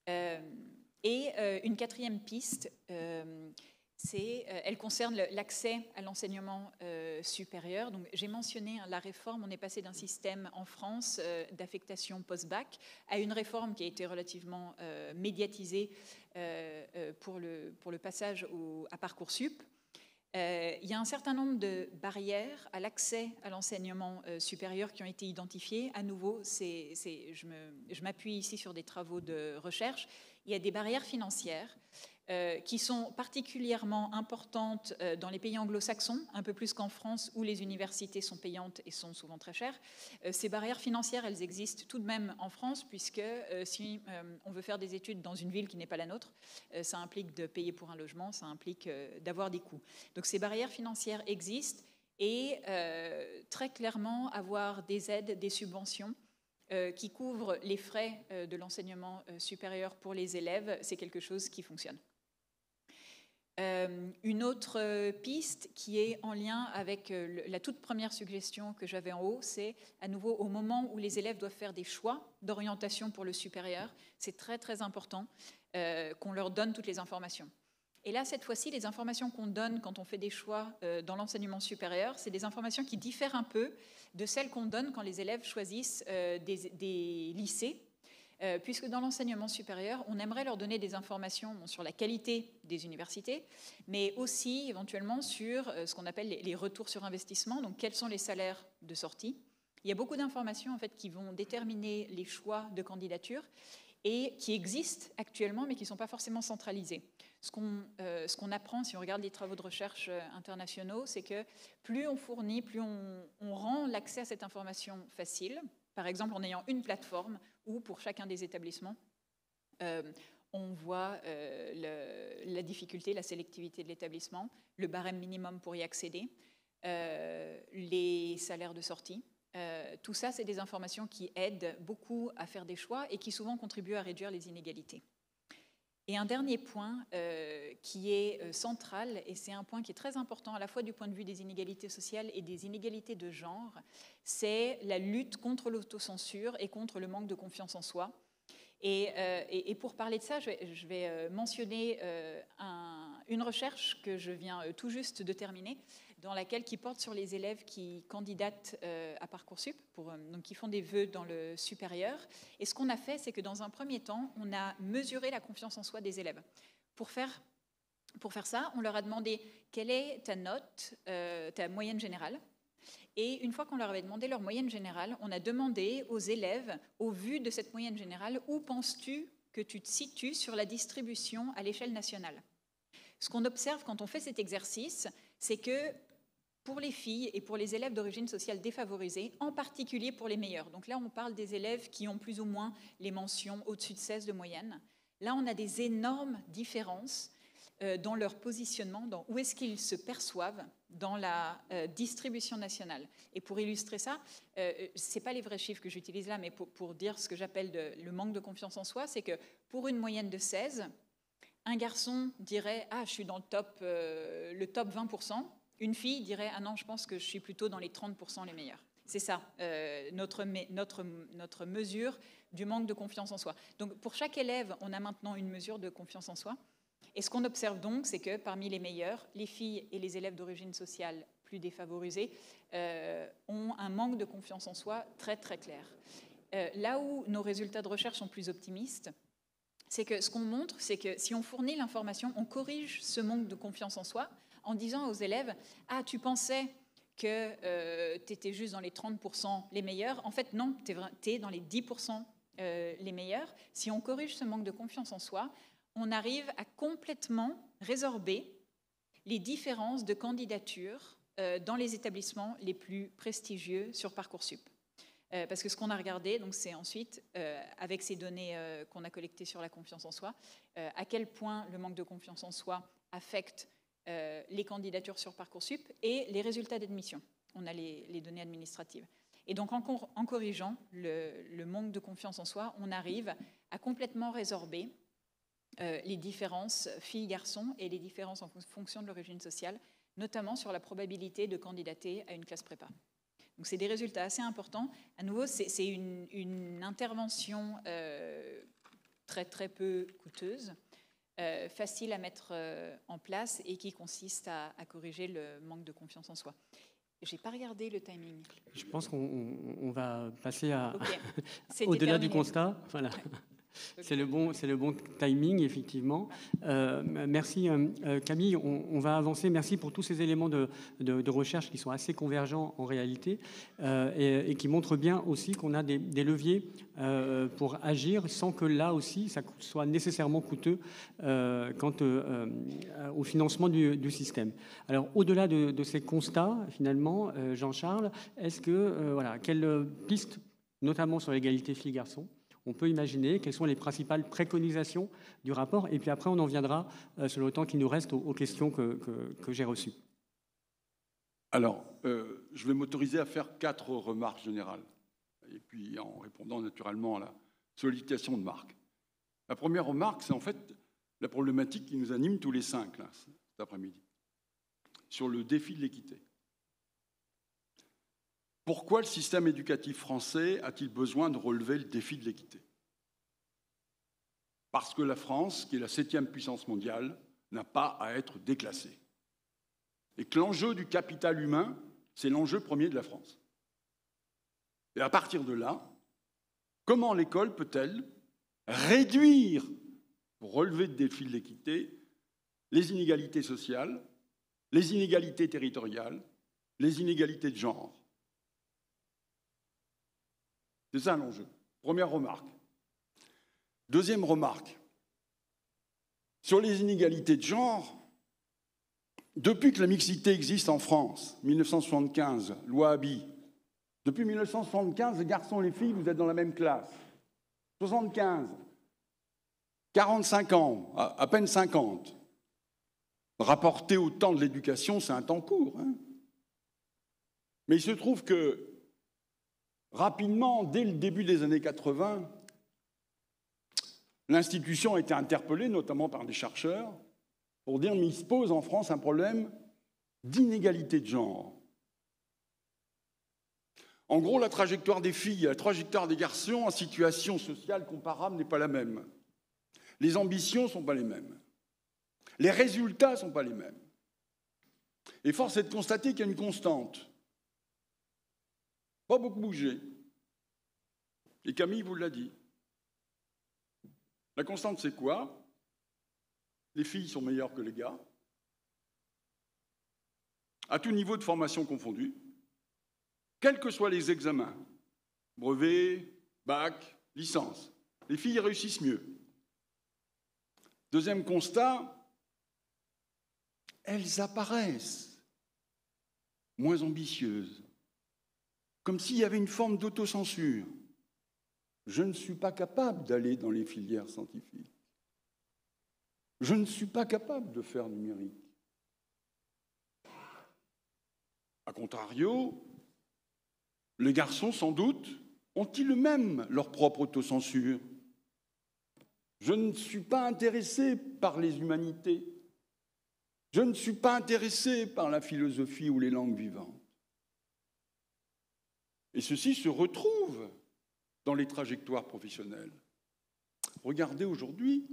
[SPEAKER 5] Et une 4e piste, elle concerne l'accès à l'enseignement supérieur. Donc, j'ai mentionné la réforme, on est passé d'un système en France d'affectation post-bac à une réforme qui a été relativement médiatisée pour le passage à Parcoursup. Il y a un certain nombre de barrières à l'accès à l'enseignement supérieur qui ont été identifiées. À nouveau, je m'appuie ici sur des travaux de recherche. Il y a des barrières financières qui sont particulièrement importantes dans les pays anglo-saxons, un peu plus qu'en France, où les universités sont payantes et sont souvent très chères. Ces barrières financières, elles existent tout de même en France, puisque si on veut faire des études dans une ville qui n'est pas la nôtre, ça implique de payer pour un logement, ça implique d'avoir des coûts. Donc ces barrières financières existent, et très clairement avoir des aides, des subventions qui couvrent les frais de l'enseignement supérieur pour les élèves, c'est quelque chose qui fonctionne. Une autre piste qui est en lien avec la toute première suggestion que j'avais en haut, c'est à nouveau au moment où les élèves doivent faire des choix d'orientation pour le supérieur, c'est très très important qu'on leur donne toutes les informations. Et là, cette fois-ci, les informations qu'on donne quand on fait des choix dans l'enseignement supérieur, c'est des informations qui diffèrent un peu de celles qu'on donne quand les élèves choisissent des lycées, puisque dans l'enseignement supérieur, on aimerait leur donner des informations sur la qualité des universités, mais aussi éventuellement sur ce qu'on appelle les retours sur investissement, donc quels sont les salaires de sortie. Il y a beaucoup d'informations en fait, qui vont déterminer les choix de candidature et qui existent actuellement, mais qui ne sont pas forcément centralisées. Ce qu'on apprend, si on regarde les travaux de recherche internationaux, c'est que plus on fournit, plus on rend l'accès à cette information facile, par exemple en ayant une plateforme où, pour chacun des établissements, on voit la difficulté, la sélectivité de l'établissement, le barème minimum pour y accéder, les salaires de sortie. Tout ça, c'est des informations qui aident beaucoup à faire des choix et qui souvent contribuent à réduire les inégalités. Et un dernier point qui est central, et c'est un point qui est très important à la fois du point de vue des inégalités sociales et des inégalités de genre, c'est la lutte contre l'autocensure et contre le manque de confiance en soi. Et pour parler de ça, je vais mentionner une recherche que je viens tout juste de terminer, qui porte sur les élèves qui candidatent à Parcoursup, donc qui font des vœux dans le supérieur. Et ce qu'on a fait, c'est que dans un premier temps, on a mesuré la confiance en soi des élèves. Pour faire ça, on leur a demandé quelle est ta note, ta moyenne générale. Et une fois qu'on leur avait demandé leur moyenne générale, on a demandé aux élèves, au vu de cette moyenne générale, où penses-tu que tu te situes sur la distribution à l'échelle nationale ? Ce qu'on observe quand on fait cet exercice, c'est que pour les filles et pour les élèves d'origine sociale défavorisée, en particulier pour les meilleurs, donc là on parle des élèves qui ont plus ou moins les mentions au-dessus de 16 de moyenne, là on a des énormes différences dans leur positionnement, dans où est-ce qu'ils se perçoivent dans la distribution nationale. Et pour illustrer ça, ce n'est pas les vrais chiffres que j'utilise là, mais pour dire ce que j'appelle le manque de confiance en soi, c'est que pour une moyenne de 16, un garçon dirait « Ah, je suis dans le top 20%. » Une fille dirait « Ah non, je pense que je suis plutôt dans les 30% les meilleurs. » C'est ça, notre mesure du manque de confiance en soi. Donc, pour chaque élève, on a maintenant une mesure de confiance en soi. Et ce qu'on observe donc, c'est que parmi les meilleurs, les filles et les élèves d'origine sociale plus défavorisés ont un manque de confiance en soi très, très clair. Là où nos résultats de recherche sont plus optimistes, c'est que ce qu'on montre, c'est que si on fournit l'information, on corrige ce manque de confiance en soi en disant aux élèves « Ah, tu pensais que tu étais juste dans les 30% les meilleurs. En fait, non, tu es dans les 10% les meilleurs. » Si on corrige ce manque de confiance en soi, on arrive à complètement résorber les différences de candidature dans les établissements les plus prestigieux sur Parcoursup. Parce que ce qu'on a regardé, donc c'est ensuite, avec ces données qu'on a collectées sur la confiance en soi, à quel point le manque de confiance en soi affecte les candidatures sur Parcoursup et les résultats d'admission. On a les données administratives. Et donc, en corrigeant le manque de confiance en soi, on arrive à complètement résorber les différences filles-garçons et les différences en fonction de l'origine sociale, notamment sur la probabilité de candidater à une classe prépa. Donc, c'est des résultats assez importants. À nouveau, c'est une intervention très, très peu coûteuse, facile à mettre en place et qui consiste à corriger le manque de confiance en soi. Je n'ai pas regardé le timing.
[SPEAKER 1] Je pense qu'on va passer
[SPEAKER 5] okay.
[SPEAKER 1] au-delà du constat. Voilà. C'est le bon timing, effectivement. Merci Camille, on va avancer. Merci pour tous ces éléments de recherche qui sont assez convergents en réalité et qui montrent bien aussi qu'on a des leviers pour agir sans que là aussi ça soit nécessairement coûteux quant au financement du système. Alors au-delà de ces constats, finalement, Jean-Charles, est-ce que, quelles pistes, notamment sur l'égalité filles-garçons, on peut imaginer, quelles sont les principales préconisations du rapport, et puis après on en viendra sur le temps qui nous reste aux questions que j'ai reçues.
[SPEAKER 6] Alors, je vais m'autoriser à faire 4 remarques générales, et puis en répondant naturellement à la sollicitation de Marc. La première remarque, c'est en fait la problématique qui nous anime tous les 5 là, cet après-midi, sur le défi de l'équité. Pourquoi le système éducatif français a-t-il besoin de relever le défi de l'équité? Parce que la France, qui est la 7e puissance mondiale, n'a pas à être déclassée. Et que l'enjeu du capital humain, c'est l'enjeu premier de la France. Et à partir de là, comment l'école peut-elle réduire, pour relever le défi de l'équité, les inégalités sociales, les inégalités territoriales, les inégalités de genre? C'est ça l'enjeu. Première remarque. Deuxième remarque. Sur les inégalités de genre, depuis que la mixité existe en France, 1975, loi Abi, depuis 1975, les garçons et les filles, vous êtes dans la même classe. 75, 45 ans, à peine 50. Rapporté au temps de l'éducation, c'est un temps court. Hein. Mais il se trouve que rapidement, dès le début des années 80, l'institution a été interpellée, notamment par des chercheurs, pour dire qu'il se pose en France un problème d'inégalité de genre. En gros, la trajectoire des filles et la trajectoire des garçons en situation sociale comparable n'est pas la même. Les ambitions ne sont pas les mêmes. Les résultats ne sont pas les mêmes. Et force est de constater qu'il y a une constante. Pas beaucoup bougé. Et Camille vous l'a dit. La constante, c'est quoi? Les filles sont meilleures que les gars, à tout niveau de formation confondu, quels que soient les examens, brevet, bac, licence, les filles réussissent mieux. Deuxième constat, elles apparaissent moins ambitieuses, comme s'il y avait une forme d'autocensure. Je ne suis pas capable d'aller dans les filières scientifiques. Je ne suis pas capable de faire numérique. A contrario, les garçons, sans doute, ont-ils eux-mêmes leur propre autocensure? Je ne suis pas intéressé par les humanités. Je ne suis pas intéressé par la philosophie ou les langues vivantes. Et ceci se retrouve dans les trajectoires professionnelles. Regardez aujourd'hui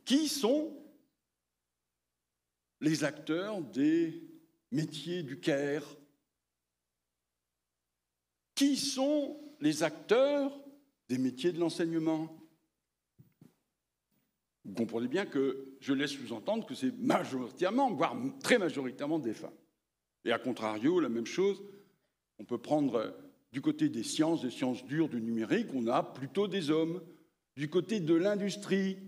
[SPEAKER 6] qui sont les acteurs des métiers du Caire. Qui sont les acteurs des métiers de l'enseignement? Vous comprenez bien que je laisse sous-entendre que c'est majoritairement, voire très majoritairement des femmes. Et à contrario, la même chose, on peut prendre du côté des sciences dures, du numérique, on a plutôt des hommes. Du côté de l'industrie,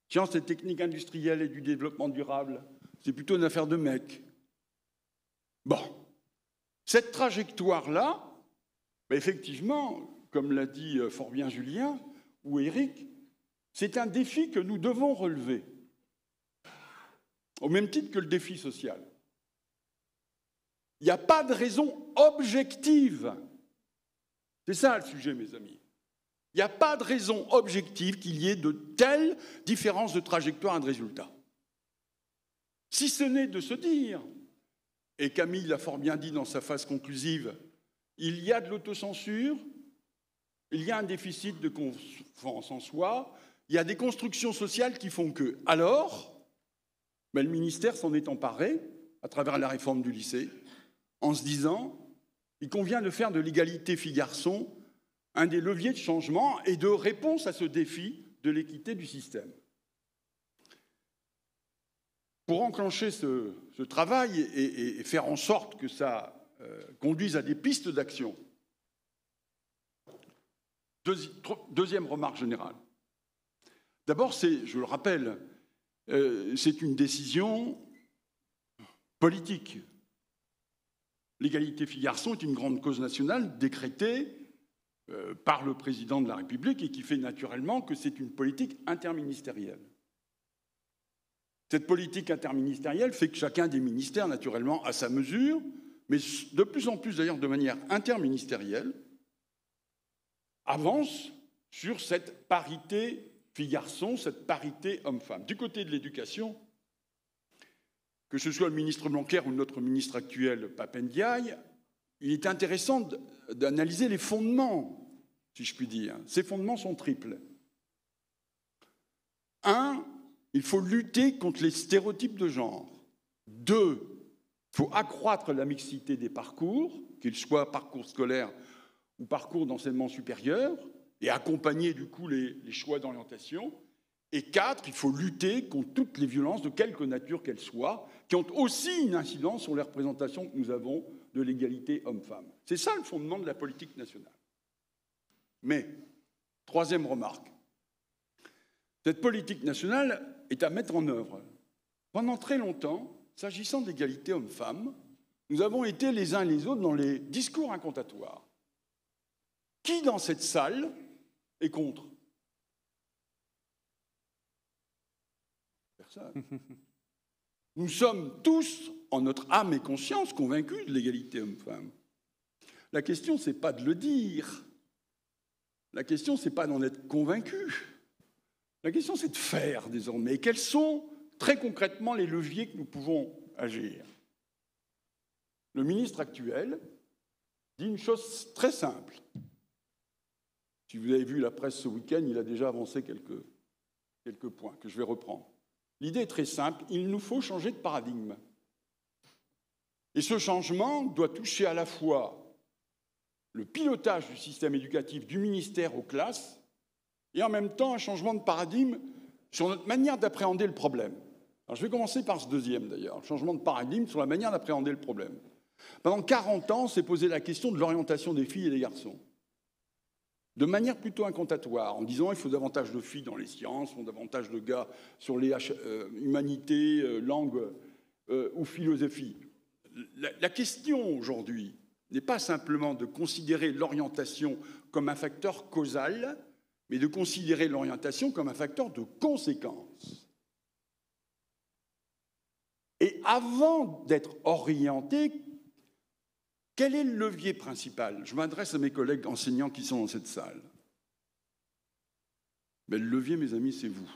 [SPEAKER 6] sciences et techniques industrielles et du développement durable, c'est plutôt une affaire de mecs. Bon, cette trajectoire-là, effectivement, comme l'a dit fort bien Julien ou Éric, c'est un défi que nous devons relever, au même titre que le défi social. Il n'y a pas de raison objective. C'est ça le sujet, mes amis. Il n'y a pas de raison objective qu'il y ait de telles différences de trajectoire et de résultats. Si ce n'est de se dire, et Camille l'a fort bien dit dans sa phase conclusive, il y a de l'autocensure, il y a un déficit de confiance en soi, il y a des constructions sociales qui font que. Alors, le ministère s'en est emparé à travers la réforme du lycée, en se disant, il convient de faire de l'égalité filles-garçons un des leviers de changement et de réponse à ce défi de l'équité du système. Pour enclencher ce travail et faire en sorte que ça conduise à des pistes d'action, deuxième remarque générale. D'abord, je le rappelle, c'est une décision politique. L'égalité filles-garçons est une grande cause nationale décrétée par le président de la République et qui fait naturellement que c'est une politique interministérielle. Cette politique interministérielle fait que chacun des ministères, naturellement, a sa mesure, mais de plus en plus, d'ailleurs, de manière interministérielle, avance sur cette parité filles-garçons, cette parité homme-femme. Du côté de l'éducation, que ce soit le ministre Blanquer ou notre ministre actuel, Pape Ndiaye, il est intéressant d'analyser les fondements, si je puis dire. Ces fondements sont triples. Un, il faut lutter contre les stéréotypes de genre. Deux, il faut accroître la mixité des parcours, qu'ils soient parcours scolaires ou parcours d'enseignement supérieur, et accompagner du coup les choix d'orientation. Et quatre, il faut lutter contre toutes les violences, de quelque nature qu'elles soient, qui ont aussi une incidence sur les représentations que nous avons de l'égalité homme-femme. C'est ça le fondement de la politique nationale. Mais, troisième remarque, cette politique nationale est à mettre en œuvre. Pendant très longtemps, s'agissant de l'égalité homme-femme, nous avons été les uns et les autres dans les discours incantatoires. Qui dans cette salle est contre ? Personne. Nous sommes tous, en notre âme et conscience, convaincus de l'égalité homme-femme. La question, ce n'est pas de le dire. La question, ce n'est pas d'en être convaincu. La question, c'est de faire désormais. Et quels sont très concrètement les leviers que nous pouvons agir ? Le ministre actuel dit une chose très simple. Si vous avez vu la presse ce week-end, il a déjà avancé quelques points que je vais reprendre. L'idée est très simple, il nous faut changer de paradigme. Et ce changement doit toucher à la fois le pilotage du système éducatif du ministère aux classes et en même temps un changement de paradigme sur notre manière d'appréhender le problème. Alors je vais commencer par ce deuxième d'ailleurs, le changement de paradigme sur la manière d'appréhender le problème. Pendant 40 ans, on s'est posé la question de l'orientation des filles et des garçons. De manière plutôt incantatoire, en disant il faut davantage de filles dans les sciences, il faut davantage de gars sur les humanités, langues ou philosophie. La question aujourd'hui n'est pas simplement de considérer l'orientation comme un facteur causal, mais de considérer l'orientation comme un facteur de conséquence. Et avant d'être orienté, quel est le levier principal? Je m'adresse à mes collègues enseignants qui sont dans cette salle. Mais le levier, mes amis, c'est vous.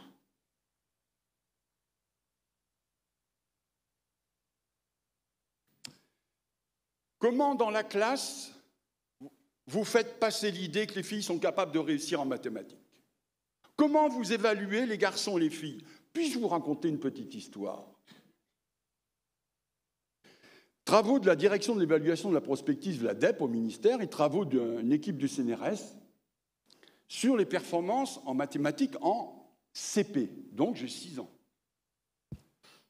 [SPEAKER 6] Comment, dans la classe, vous faites passer l'idée que les filles sont capables de réussir en mathématiques? Comment vous évaluez les garçons et les filles? Puis-je vous raconter une petite histoire? Travaux de la direction de l'évaluation de la prospective de la DEP au ministère et travaux d'une équipe du CNRS sur les performances en mathématiques en CP. Donc, j'ai 6 ans.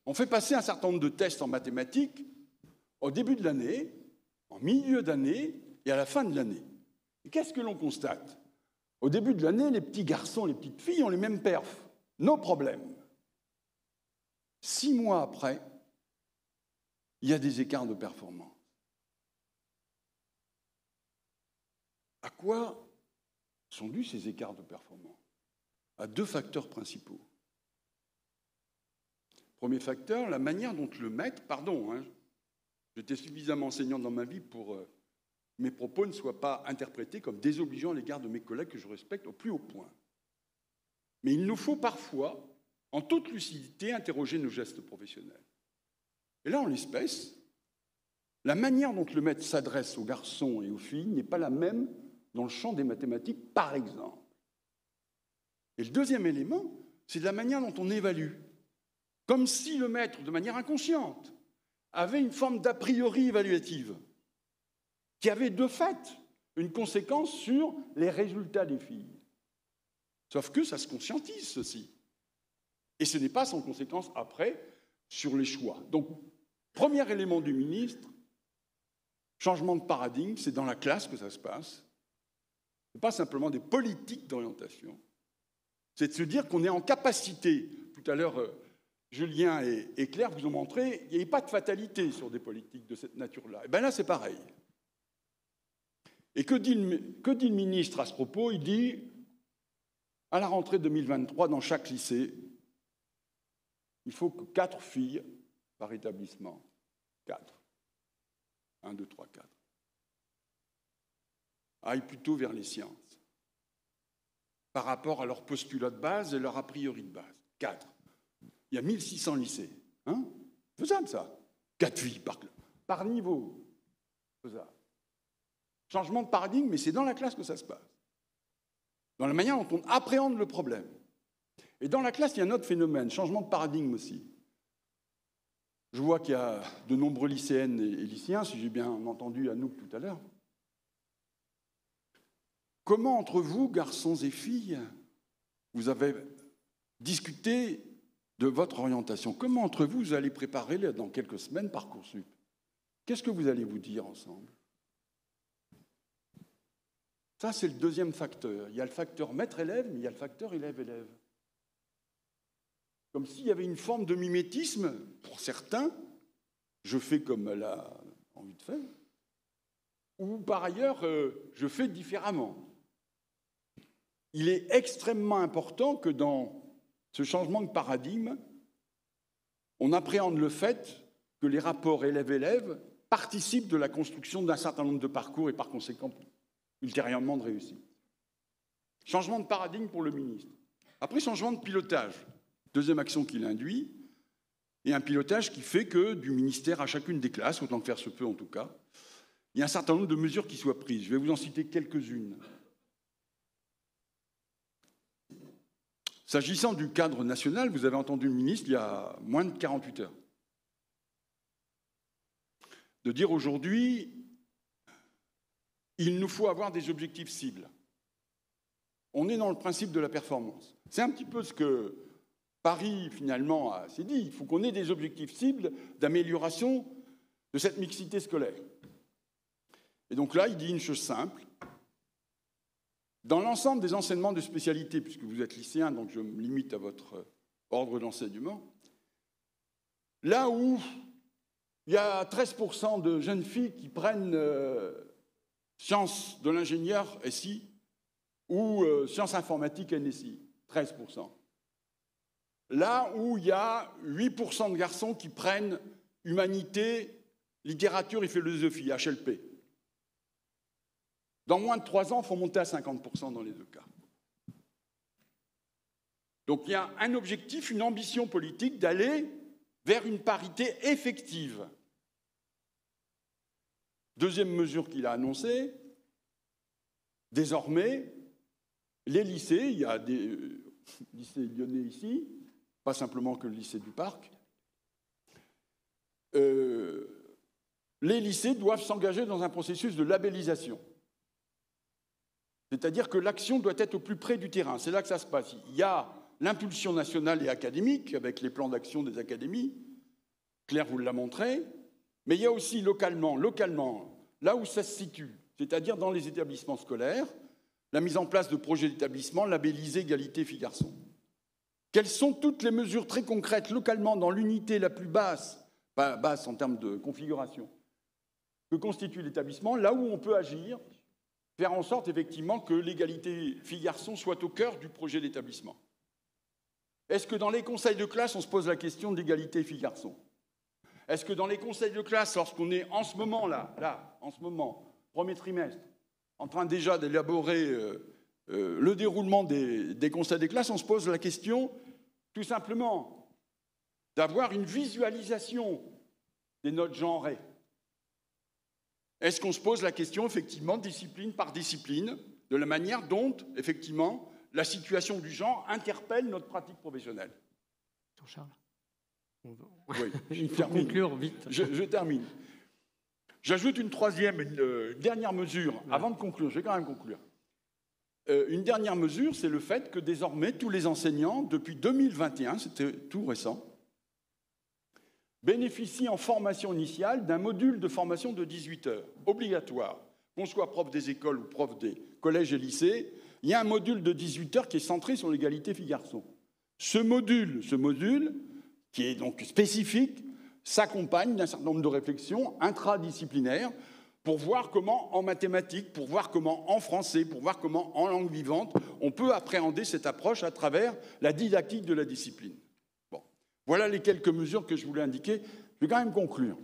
[SPEAKER 6] On fait passer un certain nombre de tests en mathématiques au début de l'année, en milieu d'année et à la fin de l'année. Et qu'est-ce que l'on constate? Au début de l'année, les petits garçons, les petites filles ont les mêmes perfs. Nos problèmes. 6 mois après, il y a des écarts de performance. À quoi sont dus ces écarts de performance? À 2 facteurs principaux. Premier facteur, la manière dont le maître, j'étais suffisamment enseignant dans ma vie pour que mes propos ne soient pas interprétés comme désobligeants à l'égard de mes collègues que je respecte au plus haut point. Mais il nous faut parfois, en toute lucidité, interroger nos gestes professionnels. Et là, en l'espèce, la manière dont le maître s'adresse aux garçons et aux filles n'est pas la même dans le champ des mathématiques, par exemple. Et le deuxième élément, c'est la manière dont on évalue. Comme si le maître, de manière inconsciente, avait une forme d'a priori évaluative qui avait de fait une conséquence sur les résultats des filles. Sauf que ça se conscientise, ceci. Et ce n'est pas sans conséquence après sur les choix. Donc, premier élément du ministre, changement de paradigme, c'est dans la classe que ça se passe. Ce n'est pas simplement des politiques d'orientation. C'est de se dire qu'on est en capacité, tout à l'heure, Julien et Claire vous ont montré, il n'y avait pas de fatalité sur des politiques de cette nature-là. Et bien là, c'est pareil. Et que dit le ministre à ce propos? Il dit, à la rentrée 2023, dans chaque lycée, il faut que 4 filles par établissement, 4, 1, 2, 3, 4, aillent plutôt vers les sciences, par rapport à leur postulat de base et leur a priori de base. 4. Il y a 1600 lycées. Hein? Faisable, ça. 4 filles par niveau. Faisable. Changement de paradigme, mais c'est dans la classe que ça se passe. Dans la manière dont on appréhende le problème. Et dans la classe, il y a un autre phénomène, changement de paradigme aussi. Je vois qu'il y a de nombreux lycéennes et lycéens, si j'ai bien entendu Anouk tout à l'heure. Comment, entre vous, garçons et filles, vous avez discuté de votre orientation? Comment, entre vous, vous allez préparer dans quelques semaines Parcoursup? Qu'est-ce que vous allez vous dire ensemble? Ça, c'est le deuxième facteur. Il y a le facteur maître-élève, mais il y a le facteur élève-élève. Comme s'il y avait une forme de mimétisme, pour certains, je fais comme elle a envie de faire, ou par ailleurs, je fais différemment. Il est extrêmement important que dans ce changement de paradigme, on appréhende le fait que les rapports élève-élève participent de la construction d'un certain nombre de parcours et par conséquent, ultérieurement, de réussite. Changement de paradigme pour le ministre. Après, changement de pilotage. Deuxième action qu'il induit, et un pilotage qui fait que du ministère à chacune des classes, autant que faire se peut en tout cas, il y a un certain nombre de mesures qui soient prises. Je vais vous en citer quelques-unes. S'agissant du cadre national, vous avez entendu le ministre il y a moins de 48 heures. De dire aujourd'hui, il nous faut avoir des objectifs cibles. On est dans le principe de la performance. C'est un petit peu ce que Paris, finalement, s'est dit. Il faut qu'on ait des objectifs cibles d'amélioration de cette mixité scolaire. Et donc là, il dit une chose simple. Dans l'ensemble des enseignements de spécialité, puisque vous êtes lycéen, donc je me limite à votre ordre d'enseignement, là où il y a 13% de jeunes filles qui prennent sciences de l'ingénieur SI, ou sciences informatiques NSI, 13%. Là où il y a 8% de garçons qui prennent humanité, littérature et philosophie, HLP. Dans moins de 3 ans, il faut monter à 50% dans les deux cas. Donc il y a un objectif, une ambition politique d'aller vers une parité effective. Deuxième mesure qu'il a annoncée, désormais, les lycées, il y a des lycées lyonnais ici, pas simplement que le lycée du Parc, les lycées doivent s'engager dans un processus de labellisation. C'est-à-dire que l'action doit être au plus près du terrain. C'est là que ça se passe. Il y a l'impulsion nationale et académique, avec les plans d'action des académies. Claire vous l'a montré. Mais il y a aussi localement, là où ça se situe, c'est-à-dire dans les établissements scolaires, la mise en place de projets d'établissement labellisés égalité filles-garçons. Quelles sont toutes les mesures très concrètes localement dans l'unité la plus basse, pas basse en termes de configuration, que constitue l'établissement, là où on peut agir, faire en sorte effectivement que l'égalité filles-garçons soit au cœur du projet d'établissement. Est-ce que dans les conseils de classe, on se pose la question de l'égalité filles-garçons? Est-ce que dans les conseils de classe, lorsqu'on est en ce moment, en ce moment, premier trimestre, en train déjà d'élaborer le déroulement des conseils des classes, on se pose la question, tout simplement, d'avoir une visualisation des notes genrées? Est-ce qu'on se pose la question, effectivement, discipline par discipline, de la manière dont, effectivement, la situation du genre interpelle notre pratique professionnelle?
[SPEAKER 1] Jean-Charles,
[SPEAKER 6] oui,
[SPEAKER 1] il faut conclure vite.
[SPEAKER 6] Je termine. J'ajoute une dernière mesure. Avant de conclure, je vais quand même conclure. Une dernière mesure, c'est le fait que désormais, tous les enseignants, depuis 2021, c'était tout récent, bénéficient en formation initiale d'un module de formation de 18 heures, obligatoire. Qu'on soit prof des écoles ou prof des collèges et lycées, il y a un module de 18 heures qui est centré sur l'égalité filles-garçons. Ce module, qui est donc spécifique, s'accompagne d'un certain nombre de réflexions intradisciplinaires pour voir comment, en mathématiques, pour voir comment, en français, pour voir comment, en langue vivante, on peut appréhender cette approche à travers la didactique de la discipline. Bon. Voilà les quelques mesures que je voulais indiquer. Je vais quand même conclure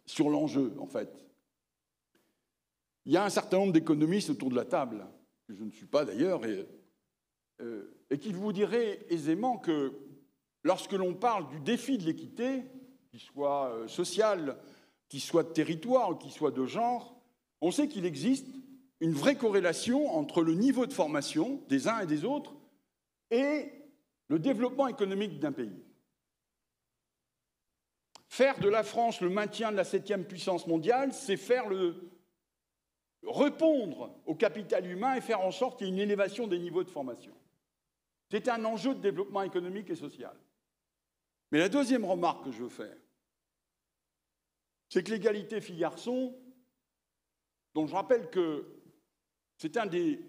[SPEAKER 6] sur l'enjeu, en fait. Il y a un certain nombre d'économistes autour de la table, que je ne suis pas d'ailleurs, et qui vous diraient aisément que lorsque l'on parle du défi de l'équité, qu'il soit social, qu'il soit de territoire, qu'il soit de genre, on sait qu'il existe une vraie corrélation entre le niveau de formation des uns et des autres et le développement économique d'un pays. Faire de la France le maintien de la 7e puissance mondiale, c'est répondre au capital humain et faire en sorte qu'il y ait une élévation des niveaux de formation. C'est un enjeu de développement économique et social. Mais la deuxième remarque que je veux faire, c'est que l'égalité filles-garçons, dont je rappelle que c'est un des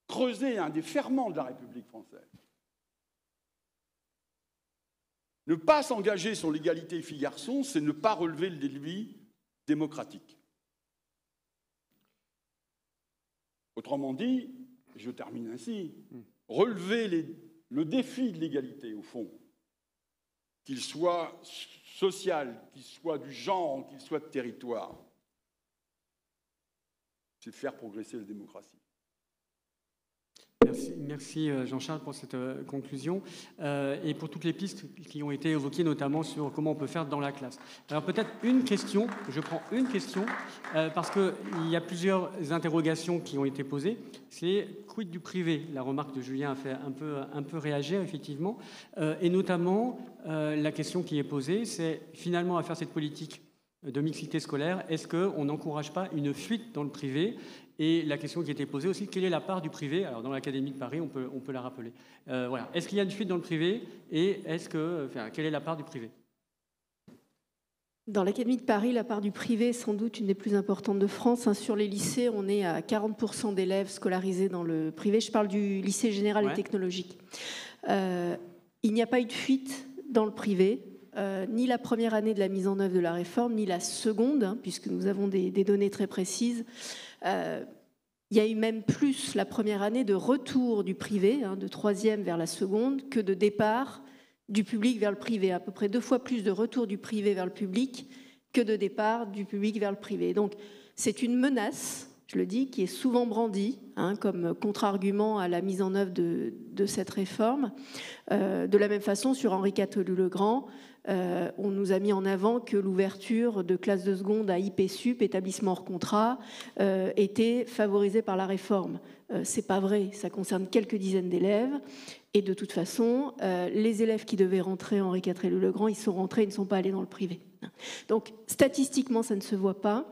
[SPEAKER 6] creusets, un des ferments de la République française, ne pas s'engager sur l'égalité filles-garçons, c'est ne pas relever le défi démocratique. Autrement dit, je termine ainsi, relever le défi de l'égalité, au fond, qu'il soit social, qu'il soit du genre, qu'il soit de territoire, c'est de faire progresser la démocratie.
[SPEAKER 1] Merci Jean-Charles pour cette conclusion et pour toutes les pistes qui ont été évoquées, notamment sur comment on peut faire dans la classe. Alors peut-être une question, je prends une question, parce qu'il y a plusieurs interrogations qui ont été posées. C'est quid du privé? La remarque de Julien a fait un peu réagir, effectivement. Et notamment, la question qui est posée, c'est finalement à faire cette politique de mixité scolaire, est-ce qu'on n'encourage pas une fuite dans le privé? Et la question qui était posée aussi, quelle est la part du privé? Alors dans l'Académie de Paris, on peut la rappeler. Voilà. Est-ce qu'il y a une fuite dans le privé? Et quelle est la part du privé?
[SPEAKER 3] Dans l'Académie de Paris, la part du privé est sans doute une des plus importantes de France. Sur les lycées, on est à 40% d'élèves scolarisés dans le privé. Je parle du lycée général et technologique. Il n'y a pas eu de fuite dans le privé. Ni la première année de la mise en œuvre de la réforme, ni la seconde, puisque nous avons des données très précises. Il Il y a eu même plus la première année de retour du privé, de troisième vers la seconde, que de départ du public vers le privé. À peu près 2 fois plus de retour du privé vers le public que de départ du public vers le privé. Donc c'est une menace, je le dis, qui est souvent brandie comme contre-argument à la mise en œuvre de cette réforme. De la même façon, sur Henri Catelux-Legrand, on nous a mis en avant que l'ouverture de classes de seconde à IP-Sup, établissement hors contrat, était favorisée par la réforme. C'est pas vrai, ça concerne quelques dizaines d'élèves. Et de toute façon, les élèves qui devaient rentrer Henri Catelux-Legrand, ils sont rentrés, ils ne sont pas allés dans le privé. Donc, statistiquement, ça ne se voit pas.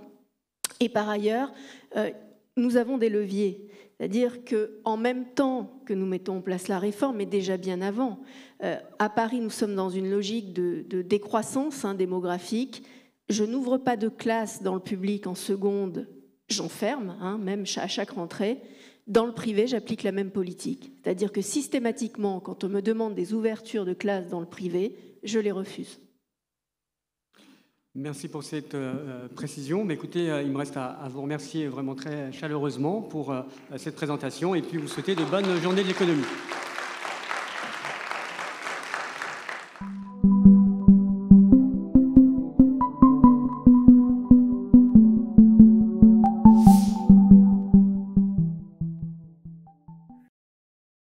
[SPEAKER 3] Et par ailleurs, nous avons des leviers. C'est-à-dire qu'en même temps que nous mettons en place la réforme, mais déjà bien avant, à Paris, nous sommes dans une logique de décroissance démographique. Je n'ouvre pas de classe dans le public en seconde, j'en ferme, même à chaque rentrée. Dans le privé, j'applique la même politique. C'est-à-dire que systématiquement, quand on me demande des ouvertures de classes dans le privé, je les refuse.
[SPEAKER 1] Merci pour cette précision. Mais écoutez, il me reste à vous remercier vraiment très chaleureusement pour cette présentation et puis vous souhaiter de bonnes journées de l'économie.